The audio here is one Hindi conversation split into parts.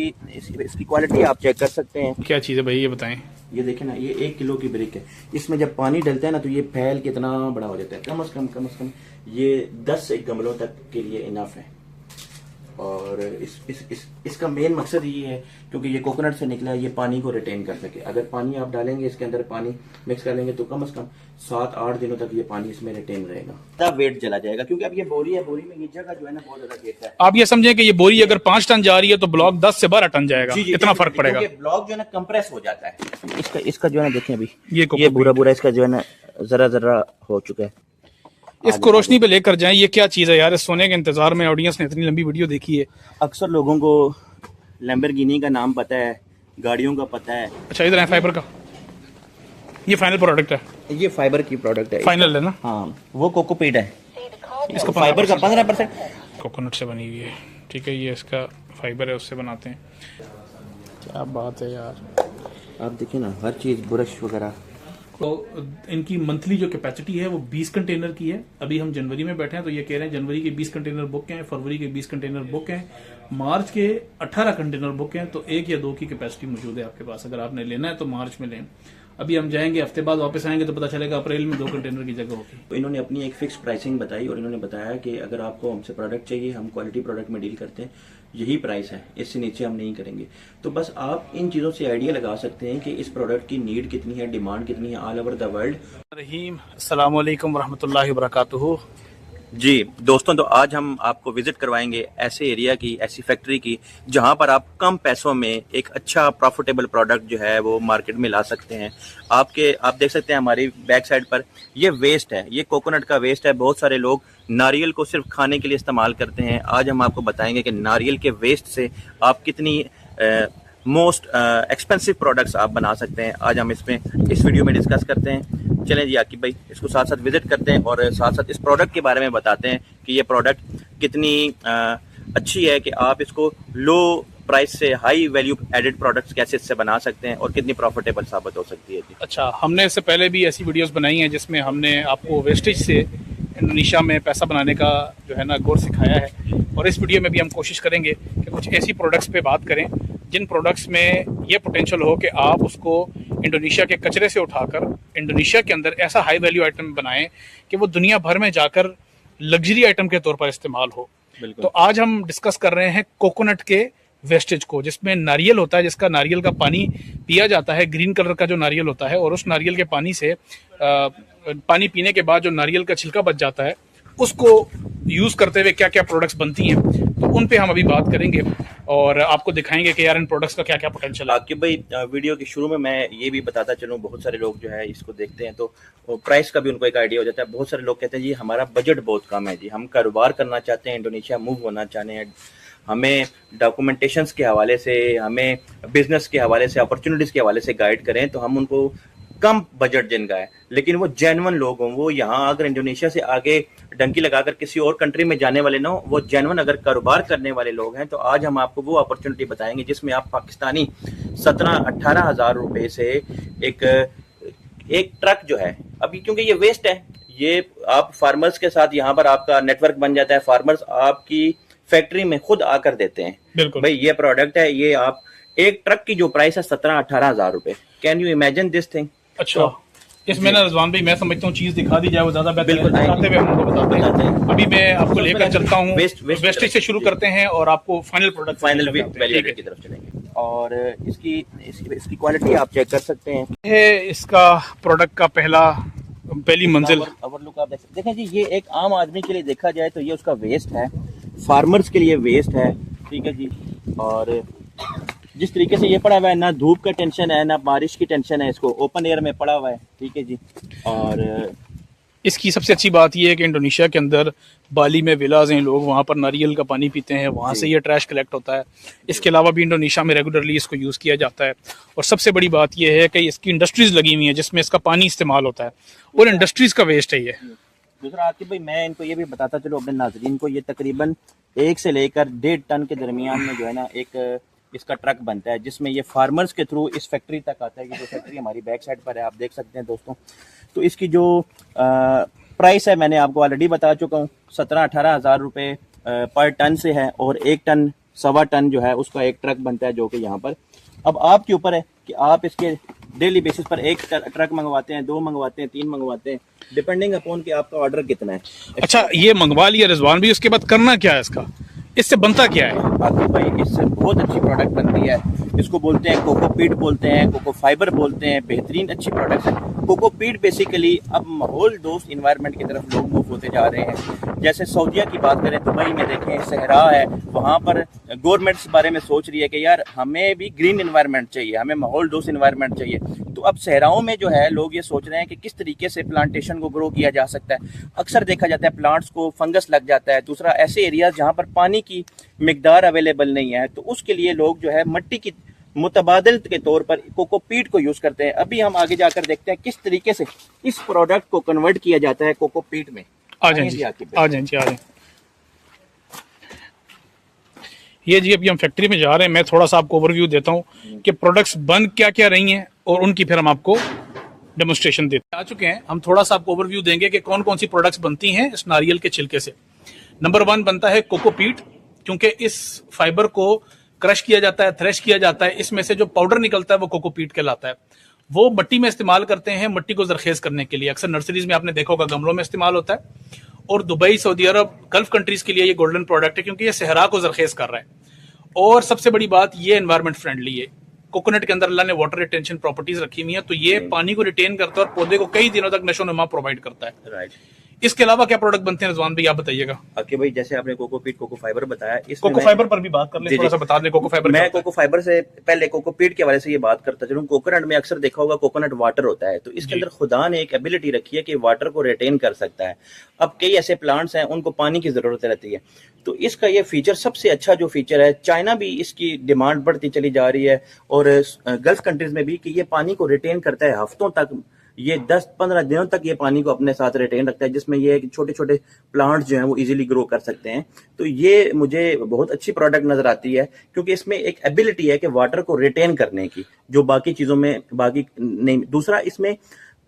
इसकी क्वालिटी आप चेक कर सकते हैं। क्या चीज़ है भाई, ये बताएं। ये देखें ना, ये 1 किलो की ब्रिक है। इसमें जब पानी डलता है ना तो ये फैल कितना बड़ा हो जाता है। कम से कम ये 10 गमलों तक के लिए इनफ है। और इसका मेन मकसद ये है क्योंकि ये कोकोनट से निकला है, ये पानी को रिटेन कर सके। अगर पानी आप डालेंगे इसके अंदर, पानी मिक्स कर लेंगे तो कम से कम 7-8 दिनों तक ये पानी इसमें रिटेन रहेगा, तब वेट चला जाएगा। क्योंकि अब ये बोरी है, बोरी में ये जगह जो है ना बहुत ज्यादा घेरता है। आप ये समझें कि ये बोरी अगर 5 टन जा रही है तो ब्लॉक 10 से 12 टन जाएगा। इतना फर्क पड़ेगा। ब्लॉक जो है ना कंप्रेस हो जाता है। इसका जो है ना देखें, अभी ये बुरा इसका जो है ना जरा हो चुका है। इसको रोशनी पे लेकर जाएं। ये क्या चीज़ है यार, इस सोने के इंतजार में ऑडियंस ने इतनी लंबी वीडियो देखी है। अक्सर लोगों को लैम्बोर्गिनी का नाम पता है, गाड़ियों का पता है। अच्छा, इधर है फाइबर का, ये फाइनल प्रोडक्ट है। ये फाइबर की प्रोडक्ट है, फाइनल है ना। हाँ, वो कोकोपीट है। इसका फाइबर का 15% कोकोनट से बनी हुई है। ठीक है, ये इसका फाइबर है, उससे बनाते हैं। क्या बात है यार। आप देखिए ना, हर चीज ब्रश वगैरह। तो इनकी मंथली जो कैपेसिटी है वो 20 कंटेनर की है। अभी हम जनवरी में बैठे हैं तो ये कह रहे हैं जनवरी के 20 कंटेनर बुक हैं, फरवरी के 20 कंटेनर बुक हैं, मार्च के 18 कंटेनर बुक हैं। तो 1 या 2 की कैपेसिटी मौजूद है आपके पास। अगर आपने लेना है तो मार्च में लें। अभी हम जाएंगे, हफ्ते बाद वापस आएंगे तो पता चलेगा अप्रैल में 2 कंटेनर की जगह होगी। तो इन्होंने अपनी एक फिक्स प्राइसिंग बताई और इन्होंने बताया कि अगर आपको हमसे प्रोडक्ट चाहिए, हम क्वालिटी प्रोडक्ट में डील करते हैं, यही प्राइस है, इससे नीचे हम नहीं करेंगे। तो बस आप इन चीज़ों से आइडिया लगा सकते हैं कि इस प्रोडक्ट की नीड कितनी है, डिमांड कितनी है ऑल ओवर द वर्ल्ड। रहीम, अस्सलाम वालेकुम रहमतुल्लाहि व बरकातुहू। जी दोस्तों, तो आज हम आपको विजिट करवाएंगे ऐसे एरिया की, ऐसी फैक्ट्री की जहां पर आप कम पैसों में एक अच्छा प्रॉफिटेबल प्रोडक्ट जो है वो मार्केट में ला सकते हैं। आप देख सकते हैं हमारी बैक साइड पर ये वेस्ट है, ये कोकोनट का वेस्ट है। बहुत सारे लोग नारियल को सिर्फ खाने के लिए इस्तेमाल करते हैं। आज हम आपको बताएंगे कि नारियल के वेस्ट से आप कितनी मोस्ट एक्सपेंसिव प्रोडक्ट्स आप बना सकते हैं। आज हम इस वीडियो में डिस्कस करते हैं। चलें जी आकिब भाई, इसको साथ साथ विजिट करते हैं और साथ साथ इस प्रोडक्ट के बारे में बताते हैं कि ये प्रोडक्ट कितनी अच्छी है कि आप इसको लो प्राइस से हाई वैल्यू एडेड प्रोडक्ट्स कैसे इससे बना सकते हैं और कितनी प्रॉफिटेबल साबित हो सकती है। जी अच्छा, हमने इससे पहले भी ऐसी वीडियोस बनाई हैं जिसमें हमने आपको वेस्टेज से इंडोनेशिया में पैसा बनाने का जो है ना गुर सिखाया है। और इस वीडियो में भी हम कोशिश करेंगे कि कुछ ऐसी प्रोडक्ट्स पे बात करें जिन प्रोडक्ट्स में ये पोटेंशियल हो कि आप उसको इंडोनेशिया के कचरे से उठाकर इंडोनेशिया के अंदर ऐसा हाई वैल्यू आइटम बनाएं कि वो दुनिया भर में जाकर लग्जरी आइटम के तौर पर इस्तेमाल हो। तो आज हम डिस्कस कर रहे हैं कोकोनट के वेस्टेज को, जिसमें नारियल होता है, जिसका नारियल का पानी पिया जाता है, ग्रीन कलर का जो नारियल होता है, और उस नारियल के पानी से पानी पीने के बाद जो नारियल का छिलका बच जाता है उसको यूज़ करते हुए क्या क्या प्रोडक्ट्स बनती हैं, तो उन पे हम अभी बात करेंगे और आपको दिखाएंगे कि यार इन प्रोडक्ट्स का क्या क्या पोटेंशियल है। आकिब भाई, वीडियो के शुरू में मैं ये भी बताता चलूँ, बहुत सारे लोग जो है इसको देखते हैं तो प्राइस का भी उनको एक आइडिया हो जाता है। बहुत सारे लोग कहते हैं जी हमारा बजट बहुत कम है, जी हम कारोबार करना चाहते हैं, इंडोनेशिया मूव होना चाहते हैं, हमें डॉक्यूमेंटेशंस के हवाले से, हमें बिजनेस के हवाले से, अपॉर्चुनिटीज़ के हवाले से गाइड करें। तो हम उनको कम बजट जिनका है लेकिन वो जेन्युइन लोग हों, वो यहाँ अगर इंडोनेशिया से आगे डंकी लगाकर किसी और कंट्री में जाने वाले ना हो, वो जेन्युइन अगर कारोबार करने वाले लोग हैं, तो आज हम आपको वो अपॉर्चुनिटी बताएंगे जिसमें आप पाकिस्तानी 17-18 हज़ार रुपए से एक ट्रक जो है, अभी क्योंकि ये वेस्ट है, ये आप फार्मर्स के साथ यहाँ पर आपका नेटवर्क बन जाता है। फार्मर्स आपकी फैक्ट्री में खुद आकर देते हैं भाई ये प्रोडक्ट है, ये आप एक ट्रक की जो प्राइस है 17-18 हज़ार रुपए। Can you imagine this thing? अच्छा, इसमें ना रिजवान भाई मैं समझता हूँ चीज दिखा दी जाए वो ज्यादा बेहतर है। बताते हुए हम उनको बताते हैं। अभी मैं आपको लेकर चलता हूँ, वेस्टेज से शुरू करते हैं और आपको फाइनल प्रोडक्ट, फाइनल वैल्यू की तरफ चलेंगे। और इसकी क्वालिटी आप चेक कर सकते हैं। ये इसका प्रोडक्ट का पहली मंजिल ओवरलुक आप देखें जी। ये एक आम आदमी के लिए देखा जाए तो ये उसका वेस्ट है, फार्मर्स के लिए वेस्ट है, ठीक है जी। और जिस तरीके से ये पड़ा हुआ है, ना धूप का टेंशन है ना बारिश की टेंशन है, इसको ओपन एयर में पड़ा हुआ है, ठीक है जी। और इसकी सबसे अच्छी बात यह है कि इंडोनेशिया के अंदर बाली में विलाज हैं, लोग वहाँ पर नारियल का पानी पीते हैं, वहाँ से ये ट्रैश कलेक्ट होता है। इसके अलावा भी इंडोनेशिया में रेगुलरली इसको यूज़ किया जाता है। और सबसे बड़ी बात यह है कि इसकी इंडस्ट्रीज़ लगी हुई हैं जिसमें इसका पानी इस्तेमाल होता है और इंडस्ट्रीज़ का वेस्ट है ये। दूसरा आकिब भाई, मैं इनको ये भी बताता चलो अपने नाज़रीन को, ये तकरीबन 1 से लेकर 1.5 टन के दरमियान में जो है ना एक इसका ट्रक बनता है, जिसमें ये फार्मर्स के थ्रू इस फैक्ट्री तक आता है। कि जो फैक्ट्री हमारी बैक साइड पर है, आप देख सकते हैं दोस्तों। तो इसकी जो प्राइस है मैंने आपको ऑलरेडी बता चुका हूँ, 17-18 हज़ार रुपये पर टन से है। और 1 टन 1.25 टन जो है उसका एक ट्रक बनता है, जो कि यहाँ पर अब आपके ऊपर है कि आप इसके डेली बेसिस पर एक ट्रक मंगवाते हैं, 2 मंगवाते हैं, 3 मंगवाते हैं, डिपेंडिंग अपॉन कि आपका ऑर्डर कितना है। अच्छा, ये मंगवा लिया रिजवान भी, उसके बाद करना क्या है इसका, इससे बनता क्या है? बाकी भाई इससे बहुत अच्छी प्रोडक्ट बनती है। इसको बोलते हैं कोकोपीट बोलते हैं, कोको फाइबर बोलते हैं, बेहतरीन अच्छी प्रोडक्ट है। कोकोपीट बेसिकली अब माहौल दोस्त इन्वायरमेंट की तरफ लोग मूव होते जा रहे हैं। जैसे सऊदीया की बात करें, दुबई में देखें सहरा है, वहाँ पर गवर्नमेंट इस बारे में सोच रही है कि यार हमें भी ग्रीन इन्वायरमेंट चाहिए, हमें माहौल दोस्त इन्वायरमेंट चाहिए। तो अब सहराओं में जो है लोग ये सोच रहे हैं कि किस तरीके से प्लांटेशन को ग्रो किया जा सकता है। अक्सर देखा जाता है प्लांट्स को फंगस लग जाता है। दूसरा, ऐसे एरियाज जहाँ पर पानी की मिकदार अवेलेबल नहीं है, तो उसके लिए लोग जो है मिट्टी की मुतबादिल के तौर पर कोकोपीट को यूज करते हैं। अभी हम आगे जाकर देखते हैं किस तरीके से इस प्रोडक्ट को कन्वर्ट किया जाता है कोकोपीट में। आ जाएं जी, आ जाएं जी, आ जाएं। ये जी अभी हम फैक्ट्री में जा रहे हैं। मैं थोड़ा सा आपको ओवरव्यू देता हूँ कि प्रोडक्ट्स बन क्या क्या रही हैं और उनकी फिर हम आपको डेमोन्स्ट्रेशन देते आ चुके हैं। हम थोड़ा सा आपको ओवरव्यू देंगे कि कौन कौन सी प्रोडक्ट्स बनती हैं इस नारियल के छिलके से। नंबर 1 बनता है कोकोपीट, क्योंकि इस फाइबर को क्रश किया जाता है, थ्रेश किया जाता है, इसमें से जो पाउडर निकलता है वो कोकोपीट कहलाता है। वो मिट्टी में इस्तेमाल करते हैं, मिट्टी को जरखेज करने के लिए। अक्सर नर्सरीज में आपने देखा होगा गमलों में इस्तेमाल होता है। और दुबई, सऊदी अरब, गल्फ कंट्रीज के लिए ये गोल्डन प्रोडक्ट है, क्योंकि ये सहरा को जरखेज कर रहा है। और सबसे बड़ी बात, ये एनवायरमेंट फ्रेंडली है। कोकोनट के अंदर अल्लाह ने वाटर रिटेंशन प्रॉपर्टीज रखी हुई है, तो ये पानी को रिटेन करता है और पौधे को कई दिनों तक नशो नुमा प्रोवाइड करता है। राइट। इसके अलावा क्या प्रोडक्ट बनते हैं रिजवान भाई, आप बताइएगा। ओके भाई, जैसे आपने कोकोपीट कोको फाइबर बताया, कोको फाइबर पर भी बात कर ले, थोड़ा सा बता दें कोको फाइबर। मैं कोको फाइबर से पहले कोकोपीट के हवाले से ये बात करता चलूं। कोकोनट में अक्सर देखा होगा कोकोनट वाटर होता है, तो इसके अंदर खुदा ने एक एबिलिटी रखी है कि वाटर को रिटेन कर सकता है। अब कई ऐसे प्लांट्स हैं उनको पानी की जरूरत रहती है, तो इसका ये फीचर सबसे अच्छा जो फीचर है, चाइना भी इसकी डिमांड बढ़ती चली जा रही है और गल्फ कंट्रीज में भी, कि ये पानी को रिटेन करता है हफ्तों तक। ये 10-15 दिनों तक ये पानी को अपने साथ रिटेन रखता है, जिसमें ये छोटे छोटे प्लांट्स जो हैं वो इजीली ग्रो कर सकते हैं। तो ये मुझे बहुत अच्छी प्रोडक्ट नजर आती है, क्योंकि इसमें एक एबिलिटी है कि वाटर को रिटेन करने की, जो बाकी चीजों में बाकी नहीं। दूसरा, इसमें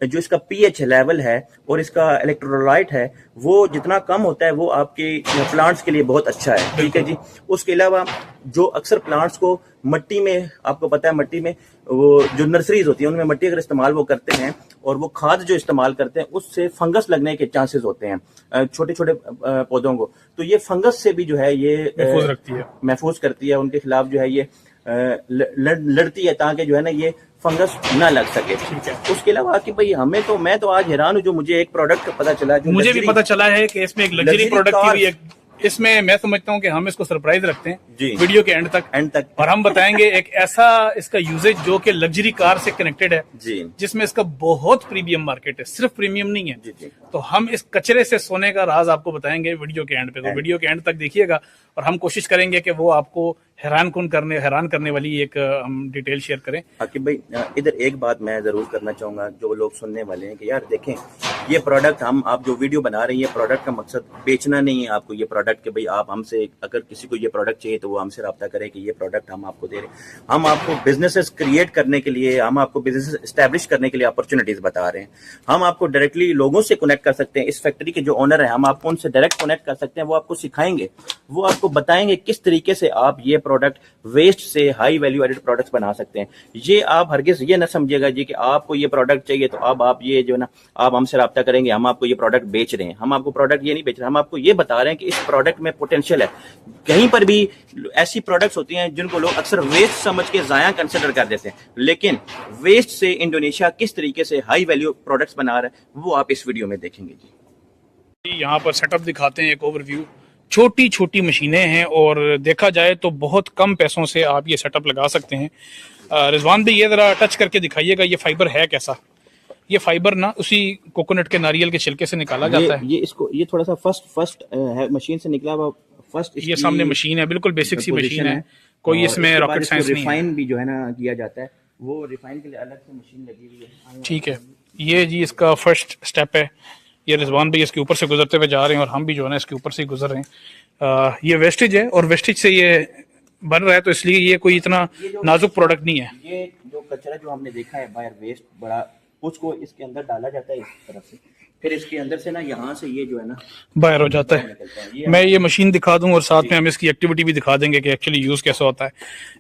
जो इसका पीएच लेवल है और इसका इलेक्ट्रोलाइट है वो जितना कम होता है वो आपके प्लांट्स के लिए बहुत अच्छा है। ठीक है जी। उसके अलावा जो अक्सर प्लांट्स को मिट्टी में, आपको पता है मट्टी में वो जो नर्सरीज होती है उनमें मिट्टी अगर इस्तेमाल वो करते हैं और वो खाद जो इस्तेमाल करते हैं उससे फंगस लगने के चांसेस होते हैं छोटे छोटे पौधों को। तो ये फंगस से भी जो है ये महफूज करती है, उनके खिलाफ जो है ये लड़ती है, ताकि जो है ना ये फंगस ना लग सके। ठीक है। उसके अलावा कि भाई मैं तो आज हैरान हूँ, जो मुझे एक प्रोडक्ट पता चला, जो मुझे भी पता चला है कि इसमें एक लग्जरी प्रोडक्ट की भी एक, इसमें मैं समझता हूँ कि हम इसको सरप्राइज रखते हैं वीडियो के एंड तक और हम बताएंगे एक ऐसा इसका यूजेज जो कि लग्जरी कार से कनेक्टेड है जी, जिसमें इसका बहुत प्रीमियम मार्केट है, सिर्फ प्रीमियम नहीं है जी। तो हम इस कचरे से सोने का राज आपको बताएंगे वीडियो के एंड पे, तो वीडियो के एंड तक देखिएगा और हम कोशिश करेंगे कि वो आपको हैरान करने वाली एक हम डिटेल शेयर करें। आकिब भाई, इधर एक बात मैं जरूर करना चाहूंगा, जो लोग सुनने वाले हैं, कि यार देखें ये प्रोडक्ट आप जो वीडियो बना रही है, प्रोडक्ट का मकसद बेचना नहीं है आपको ये प्रोडक्ट, कि भाई आप हमसे, अगर किसी को ये प्रोडक्ट चाहिए तो वो हमसे रब्ता करे कि ये प्रोडक्ट हम आपको दे रहे हैं। हम आपको बिजनेसेस क्रिएट करने के लिए, हम आपको बिजनेस एस्टेब्लिश करने के लिए अपॉर्चुनिटीज बता रहे हैं। हम आपको डायरेक्टली लोगों से कनेक्ट कर सकते हैं। इस फैक्ट्री के जो ओनर है, हम आपको उनसे डायरेक्ट कनेक्ट कर सकते हैं। वो आपको सिखाएंगे, वो आपको बताएंगे किस तरीके से आप ये प्रोडक्ट वेस्ट से हाई वैल्यू एडेड प्रोडक्ट्स बना सकते हैं। ये आप हरगिज ये ना समझिएगा जी कि आपको ये प्रोडक्ट चाहिए तो अब आप ये जो ना आप हमसे रब्ता करेंगे, हम आपको ये प्रोडक्ट बेच रहे हैं। हम आपको प्रोडक्ट ये नहीं बेच रहे, हम आपको ये बता रहे हैं कि इस प्रोडक्ट में पोटेंशियल है। कहीं पर भी ऐसी प्रोडक्ट्स होती हैं जिनको लोग अक्सर वेस्ट समझ के जाया कंसिडर कर देते हैं, लेकिन वेस्ट से इंडोनेशिया किस तरीके से हाई वैल्यू प्रोडक्ट्स बना रहा है वो आप इस वीडियो में देखेंगे जी। यहाँ पर सेटअप दिखाते हैं, एक ओवरव्यू। छोटी छोटी मशीनें हैं और देखा जाए तो बहुत कम पैसों से आप ये सेटअप लगा सकते हैं। रिजवान भी ये जरा टच करके दिखाइएगा, ये फाइबर है कैसा। ये फाइबर ना उसी कोकोनट के नारियल के छिलके से निकाला जाता है। ये थोड़ा सा फर्स्ट है, मशीन से निकला हुआ फर्स्ट। ये सामने मशीन है, बिल्कुल बेसिक सी मशीन है, कोई इसमें रॉकेट साइंस नहीं है। रिफाइन भी जो है ना किया जाता है, वो रिफाइन के लिए अलग से मशीन लगी हुई है। ठीक है, ये जी इसका फर्स्ट स्टेप है। ये रिजवान भाई इसके ऊपर से गुजरते हुए जा रहे हैं और हम भी जो है ना इसके ऊपर से ही गुजर रहे हैं। ये वेस्टेज है और वेस्टेज से ये बन रहा है, तो इसलिए ये कोई इतना नाजुक प्रोडक्ट नहीं है। ये जो कचरा जो हमने देखा है बाहर वेस्ट बड़ा, उसको इसके अंदर डाला जाता है इस तरह से, फिर इसके अंदर से ना यहाँ से ये जो है ना बाहर हो जाता है। निकलता है। ये मैं ये मशीन दिखा दूं और साथ में हम इसकी एक्टिविटी भी दिखा देंगे कि एक्चुअली यूज कैसा होता है।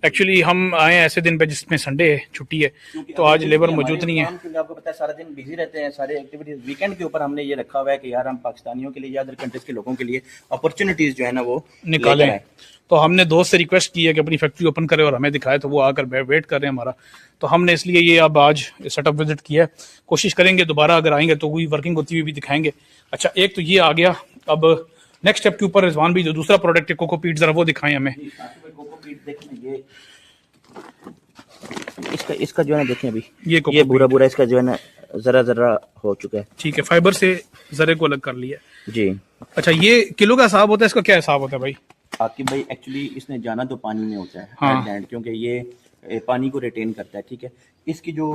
एक्चुअली हम आए ऐसे दिन पे जिसमें संडे है, छुट्टी है, तो आज लेबर मौजूद नहीं है। क्योंकि आपको पता है सारा दिन बिजी रहते हैं, सारे एक्टिविटीज वीकेंड के ऊपर हमने ये रखा हुआ है कि यार हम पाकिस्तानियों के लिए या अदर कंट्रीज के लोगों के लिए अपॉर्चुनिटीज जो है ना वो निकालें। लेकर आए। तो हमने दोस्त से रिक्वेस्ट की है कि अपनी फैक्ट्री ओपन करे और हमें दिखाए, तो वो आकर वेट कर रहे हैं हमारा। तो हमने इसलिए ये अब आज सेटअप विजिट किया है। कोशिश करेंगे दोबारा अगर आएंगे तो वही वर्किंग होती हुई भी दिखाएंगे। अच्छा, एक तो ये आ गया। अब नेक्स्ट स्टेप के ऊपर रिजवान भी जो दूसरा प्रोडक्ट है कोकोपीट, जरा वो दिखाएं हमें। कोकोपीट देखें, ये इसका जो है ना देखें अभी ये ये बुरा इसका जो है ना जरा हो चुका है। ठीक है, फाइबर से जरे को अलग कर लिया जी। अच्छा, ये किलो का हिसाब होता है, इसका क्या हिसाब होता है भाई? आकिब भाई एक्चुअली इसने जाना तो पानी में होता है हाँ। क्योंकि ये पानी को रिटेन करता है। ठीक है, इसकी जो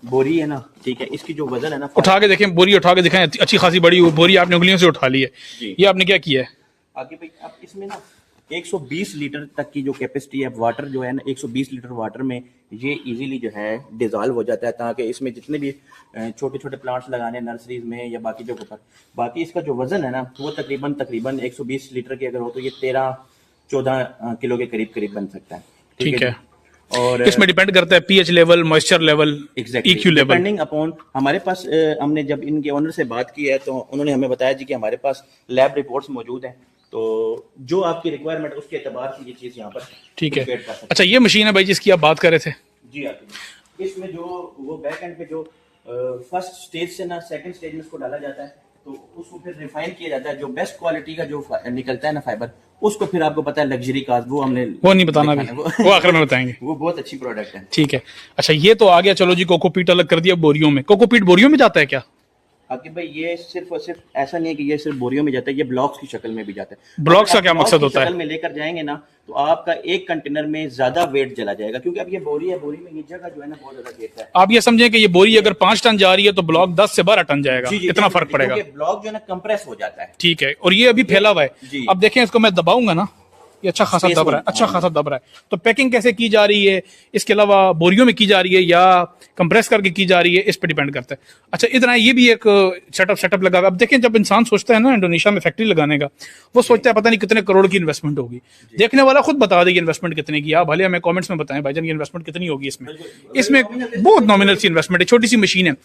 बोरी है ना, ठीक है, इसकी जो वजन है ना, उठा के देखें, बोरी उठा के दिखाएं। अच्छी खासी बड़ी बोरी आपने उंगलियों से उठा ली है। ये आपने क्या किया है? आकिब भाई अब इसमें ना 120 लीटर तक की जो कैपेसिटी है वाटर जो है ना, 120 लीटर वाटर में ये इजीली जो है डिजॉल्व हो जाता है, ताकि इसमें जितने भी छोटे छोटे प्लांट्स लगाने नर्सरीज में या बाकी जगहों पर, बाकी इसका जो वजन है ना वो तकरीबन 120 लीटर की अगर हो तो ये 13-14 किलो के करीब बन सकता है। ठीक है। और इसमें डिपेंड करता है pH level, moisture level, EQ level, depending upon हमारे पास। हमने जब इनके ओनर से बात की है तो उन्होंने हमें बताया जी कि हमारे पास लैब रिपोर्ट्स मौजूद हैं, तो जो आपकी रिक्वायरमेंट उसके एतबार से ये चीज यहाँ पर ठीक है। अच्छा, ये मशीन है भाई जिसकी आप बात कर रहे थे? जी आती। इसमें जो वो बैक एंड पे जो फर्स्ट स्टेज से ना सेकंड स्टेज में इसको डाला जाता है, तो उसको फिर रिफाइन किया जाता है। जो बेस्ट क्वालिटी का जो निकलता है ना फाइबर, उसको फिर आपको पता है लग्जरी का वो नहीं बताना अभी, वो आखिर में बताएंगे। वो बहुत अच्छी प्रोडक्ट है। ठीक है। अच्छा, ये तो आ गया, चलो जी, कोकोपीट अलग कर दिया बोरियों में। कोकोपीट बोरियों में जाता है क्या? आकिब भाई ये सिर्फ और सिर्फ ऐसा नहीं है कि ये सिर्फ बोरियों में जाता है, ये ब्लॉक्स की शक्ल में भी जाता है। ब्लॉक्स का क्या मकसद होता है? में लेकर जाएंगे ना तो आपका एक कंटेनर में ज्यादा वेट चला जाएगा, क्योंकि अब ये बोरी है, बोरी में ये जगह जो है ना बहुत ज्यादा घेरता है। आप ये समझें कि ये बोरी अगर 5 टन जा रही है तो ब्लॉक 10 से 12 टन जाएगा। इतना फर्क पड़ेगा। ब्लॉक जो है ना कंप्रेस हो जाता है। ठीक है, और ये अभी फैला हुआ है। अब देखें, इसको मैं दबाऊंगा ना, ये अच्छा खासा दब रहा है, अच्छा खासा दब रहा है। तो पैकिंग कैसे की जा रही है, इसके अलावा बोरियों में की जा रही है या कंप्रेस करके की जा रही है, इस पर डिपेंड करता है। अच्छा, इतना ये भी एक सेटअप लगा। अब देखें, जब इंसान सोचता है ना इंडोनेशिया में फैक्ट्री लगाने का, वो सोचता है पता नहीं कितने करोड़ की इन्वेस्टमेंट होगी। देखने वाला खुद बता देगी इन्वेस्टमेंट कितने की। आप भले हमें कमेंट्स में बताएं भाईजान ये इन्वेस्टमेंट कितनी होगी इसमें बहुत नॉमिनल सी इन्वेस्टमेंट है, छोटी सी मशीन है।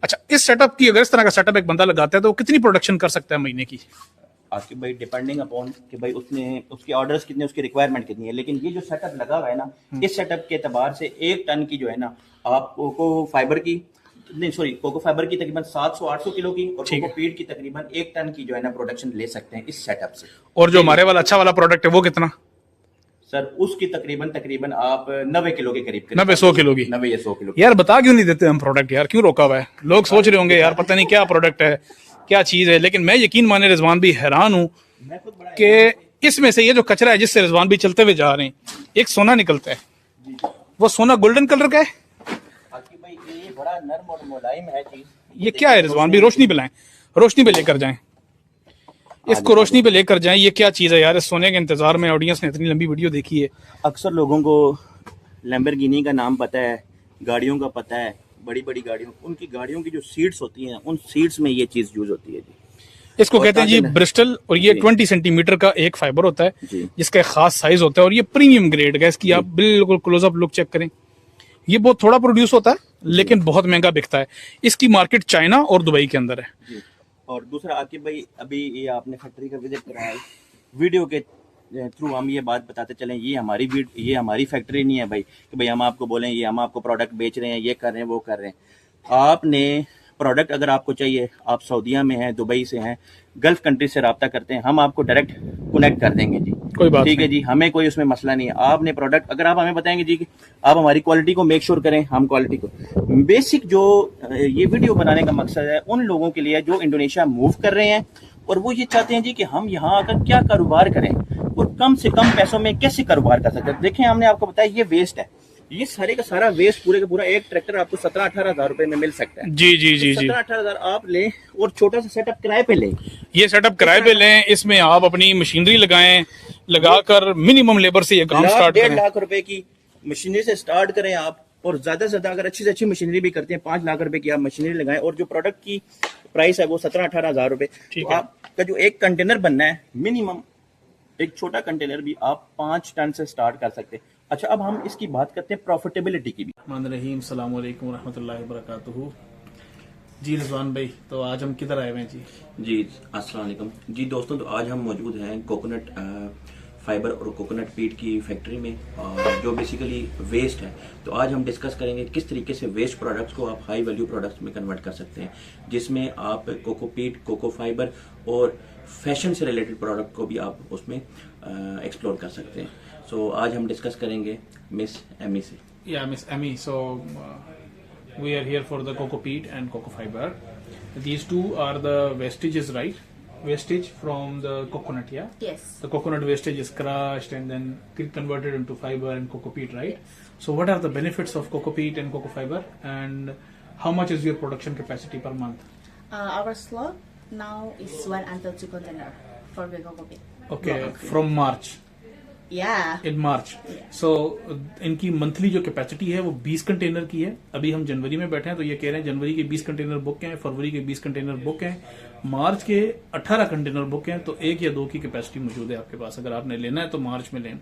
अच्छा, इस सेटअप की अगर इस तरह का सेटअप एक बंदा लगाता है तो कितनी प्रोडक्शन कर सकता है महीने की? आकिब भाई डिपेंडिंग अपॉन कि भाई उसके ऑर्डर्स कितने, उसकी रिक्वायरमेंट कितनी है। लेकिन ये जो सेटअप लगा हुआ है ना, इस सेटअप के एतबार से 1 टन की जो है ना, आप कोको फाइबर की तकरीबन 700-800 किलो की और कोकोपीट की तकरीबन 1 टन की जो है ना प्रोडक्शन ले सकते हैं इस सेटअप से। और जो हमारे वाला अच्छा वाला प्रोडक्ट है वो कितना? सर उसकी तकरीबन आप 90 किलो के करीब 90-100 किलो की। 90 या 100 किलो। यार बता क्यों नहीं देते हम प्रोडक्ट? यार क्यों रोका हुआ है? लोग सोच रहे होंगे यार पता नहीं क्या प्रोडक्ट है, क्या चीज है। लेकिन मैं यकीन माने रिजवान भी हैरान हूं कि इसमें से ये जो कचरा है जिससे रिजवान भी चलते हुए जा रहे हैं, एक सोना निकलता है। वो सोना गोल्डन कलर का है। भाई ये बड़ा नर्म और मुलायम है चीज। ये क्या है रिजवान भी? रोशनी पे लाएं, रोशनी पे लेकर जाएं, इसको रोशनी पे लेकर जाएं। ये क्या चीज है यार? इस सोने के इंतजार में ऑडियंस ने इतनी लंबी वीडियो देखी है। अक्सर लोगों को लैम्बोर्गिनी का नाम पता है, गाड़ियों का पता है, बड़ी बड़ी गाड़ियों, उनकी गाड़ियों की जो सीट्स होती हैं उन सीट्स में ये चीज यूज होती है जी। इसको कहते हैं जी ब्रिस्टल, और ये 20 सेंटीमीटर का एक फाइबर होता है जिसका एक खास साइज होता है, और ये प्रीमियम ग्रेड का। इसकी आप बिल्कुल क्लोजअप लुक चेक करें, ये बहुत थोड़ा प्रोड्यूस होता है लेकिन बहुत महंगा बिकता है। इसकी मार्केट चाइना और दुबई के अंदर है। और दूसरा आकिब भाई, अभी ये आपने फैक्ट्री का विजिट कराया, वीडियो के थ्रू हम ये बात बताते चलें, ये हमारी फैक्ट्री नहीं है भाई कि भाई हम आपको बोलें ये हम आपको प्रोडक्ट बेच रहे हैं, ये कर रहे हैं, वो कर रहे हैं। आपने प्रोडक्ट अगर आपको चाहिए, आप सऊदीया में हैं, दुबई से हैं, गल्फ कंट्री से रब्ता करते हैं, हम आपको डायरेक्ट कनेक्ट कर देंगे जी। कोई बात ठीक है जी, हमें कोई उसमें मसला नहीं है। आपने प्रोडक्ट अगर आप हमें बताएंगे जी कि आप हमारी क्वालिटी को मेक श्योर करें, हम क्वालिटी को बेसिक जो ये वीडियो बनाने का मकसद है उन लोगों के लिए जो इंडोनेशिया मूव कर रहे हैं और वो ये चाहते हैं जी कि हम यहाँ आकर क्या कारोबार करें और कम से कम पैसों में कैसे कारोबार कर सकते हैं। देखें, हमने आपको बताया ये वेस्ट है, ये सारे का सारा वेस्ट पूरे का पूरा एक ट्रैक्टर आपको 17-18 हज़ार रुपए में मिल सकता है। जी जी जी 17-18 हज़ार आप लें और छोटा सा सेटअप किराए पे लें। ये सेटअप किराए पे लें, इसमें आप अपनी मशीनरी लगाएं, लगाकर मिनिमम लेबर से ये काम स्टार्ट करें। 1.5 लाख रुपए की मशीनरी से स्टार्ट करें आप, और ज़्यादा से ज़्यादा अगर अच्छी से अच्छी मशीनरी भी करते हैं 5 लाख रुपए की आप मशीनरी लगाएं और जो प्रोडक्ट की प्राइस है वो 17-18 हज़ार रुपए, ठीक तो है। आपका जो एक कंटेनर बनना है मिनिमम, एक छोटा कंटेनर भी आप 5 टन से स्टार्ट कर सकते हैं। अच्छा, अब हम इसकी बात करते हैं प्रॉफिटेबिलिटी की भी। रहीम सलाम वालेकुम रहमतुल्लाहि व बरकातुहू। जी रिजवान भाई, तो आज हम किधर आए हुए हैं जी? जी अस्सलाम वालेकुम जी दोस्तों, तो आज हम मौजूद हैं कोकोनट फाइबर और कोकोनट पीट की फैक्ट्री में, जो बेसिकली वेस्ट है। तो आज हम डिस्कस करेंगे किस तरीके से वेस्ट प्रोडक्ट्स को आप हाई वैल्यू प्रोडक्ट्स में कन्वर्ट कर सकते हैं, जिसमें आप कोको पीट, कोको फाइबर और फैशन से रिलेटेड प्रोडक्ट को भी आप उसमें एक्सप्लोर कर सकते हैं। सो आज हम डिस्कस करेंगे मिस एमी से। Yeah, Miss Emmy. So we are here for the coco peat and coco fiber. These two are the wastages, right? Wastage from the coconut, yeah. Yes. The coconut wastage is crushed and then converted into fiber and coco peat, right? So what are the benefits of coco peat and coco fiber, and how much is your production capacity per month? Our slot now is 1 until 2 container for the coco peat. Okay, from March. Yeah. इन मार्च। सो इनकी मंथली जो कैपेसिटी है वो 20 कंटेनर की है। अभी हम जनवरी में बैठे हैं तो ये कह रहे हैं जनवरी के 20 कंटेनर बुक हैं, फरवरी के 20 कंटेनर बुक हैं, मार्च के 18 कंटेनर बुक हैं। तो 1 या 2 की कैपेसिटी मौजूद है आपके पास। अगर आपने लेना है तो मार्च में लें।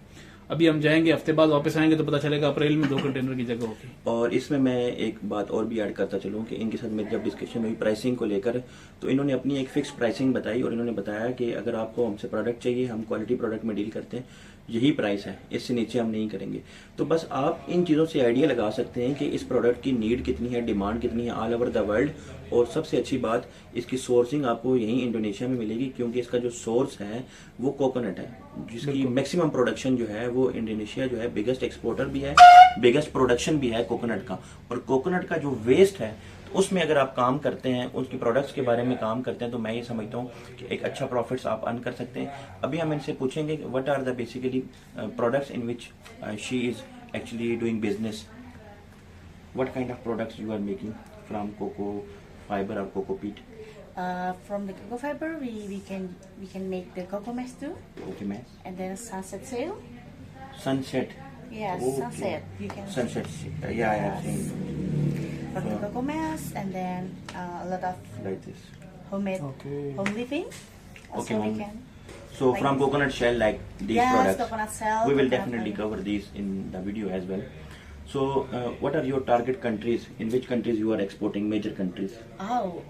अभी हम जाएंगे, हफ्ते बाद वापस आएंगे तो पता चलेगा अप्रैल में 2 कंटेनर की जगह होगी। और इसमें मैं एक बात और भी ऐड करता चलूं कि इनके साथ मेरी जब डिस्कशन हुई प्राइसिंग को लेकर, तो इन्होंने अपनी एक फिक्स प्राइसिंग बताई और इन्होंने बताया कि अगर आपको हमसे प्रोडक्ट चाहिए, हम क्वालिटी प्रोडक्ट में डील करते हैं, यही प्राइस है, इससे नीचे हम नहीं करेंगे। तो बस आप इन चीज़ों से आइडिया लगा सकते हैं कि इस प्रोडक्ट की नीड कितनी है, डिमांड कितनी है ऑल ओवर द वर्ल्ड। और सबसे अच्छी बात, इसकी सोर्सिंग आपको यहीं इंडोनेशिया में मिलेगी, क्योंकि इसका जो सोर्स है वो कोकोनट है, जिसकी मैक्सिमम प्रोडक्शन जो है वो इंडोनेशिया जो है बिगेस्ट एक्सपोर्टर भी है, बिगेस्ट प्रोडक्शन भी है कोकोनट का। और कोकोनट का जो वेस्ट है उसमें अगर आप काम करते हैं, उसकी प्रोडक्ट्स के बारे में काम करते हैं, तो मैं ये समझता हूँ कि एक अच्छा प्रॉफिट्स आप अर्न कर सकते हैं। अभी हम इनसे पूछेंगे what are the basically products in which she is actually doing business, what kind of products you are making from coco fiber और coco peat. From the coco fiber, we can make the coco mess too, okay ma'am. and then sunset sail. Sunset. Yes, Okay. sunset. You can. Sunset, या I have seen From the coco mess, and then a lot of like this. Okay. home living. Also Okay, we home- can. So Like from this. coconut shell, like these Yes, products, coconut shell, we will coconut definitely oil. cover these in the video as well. So what are your target countries? In which countries you are exporting? Major countries? Oh.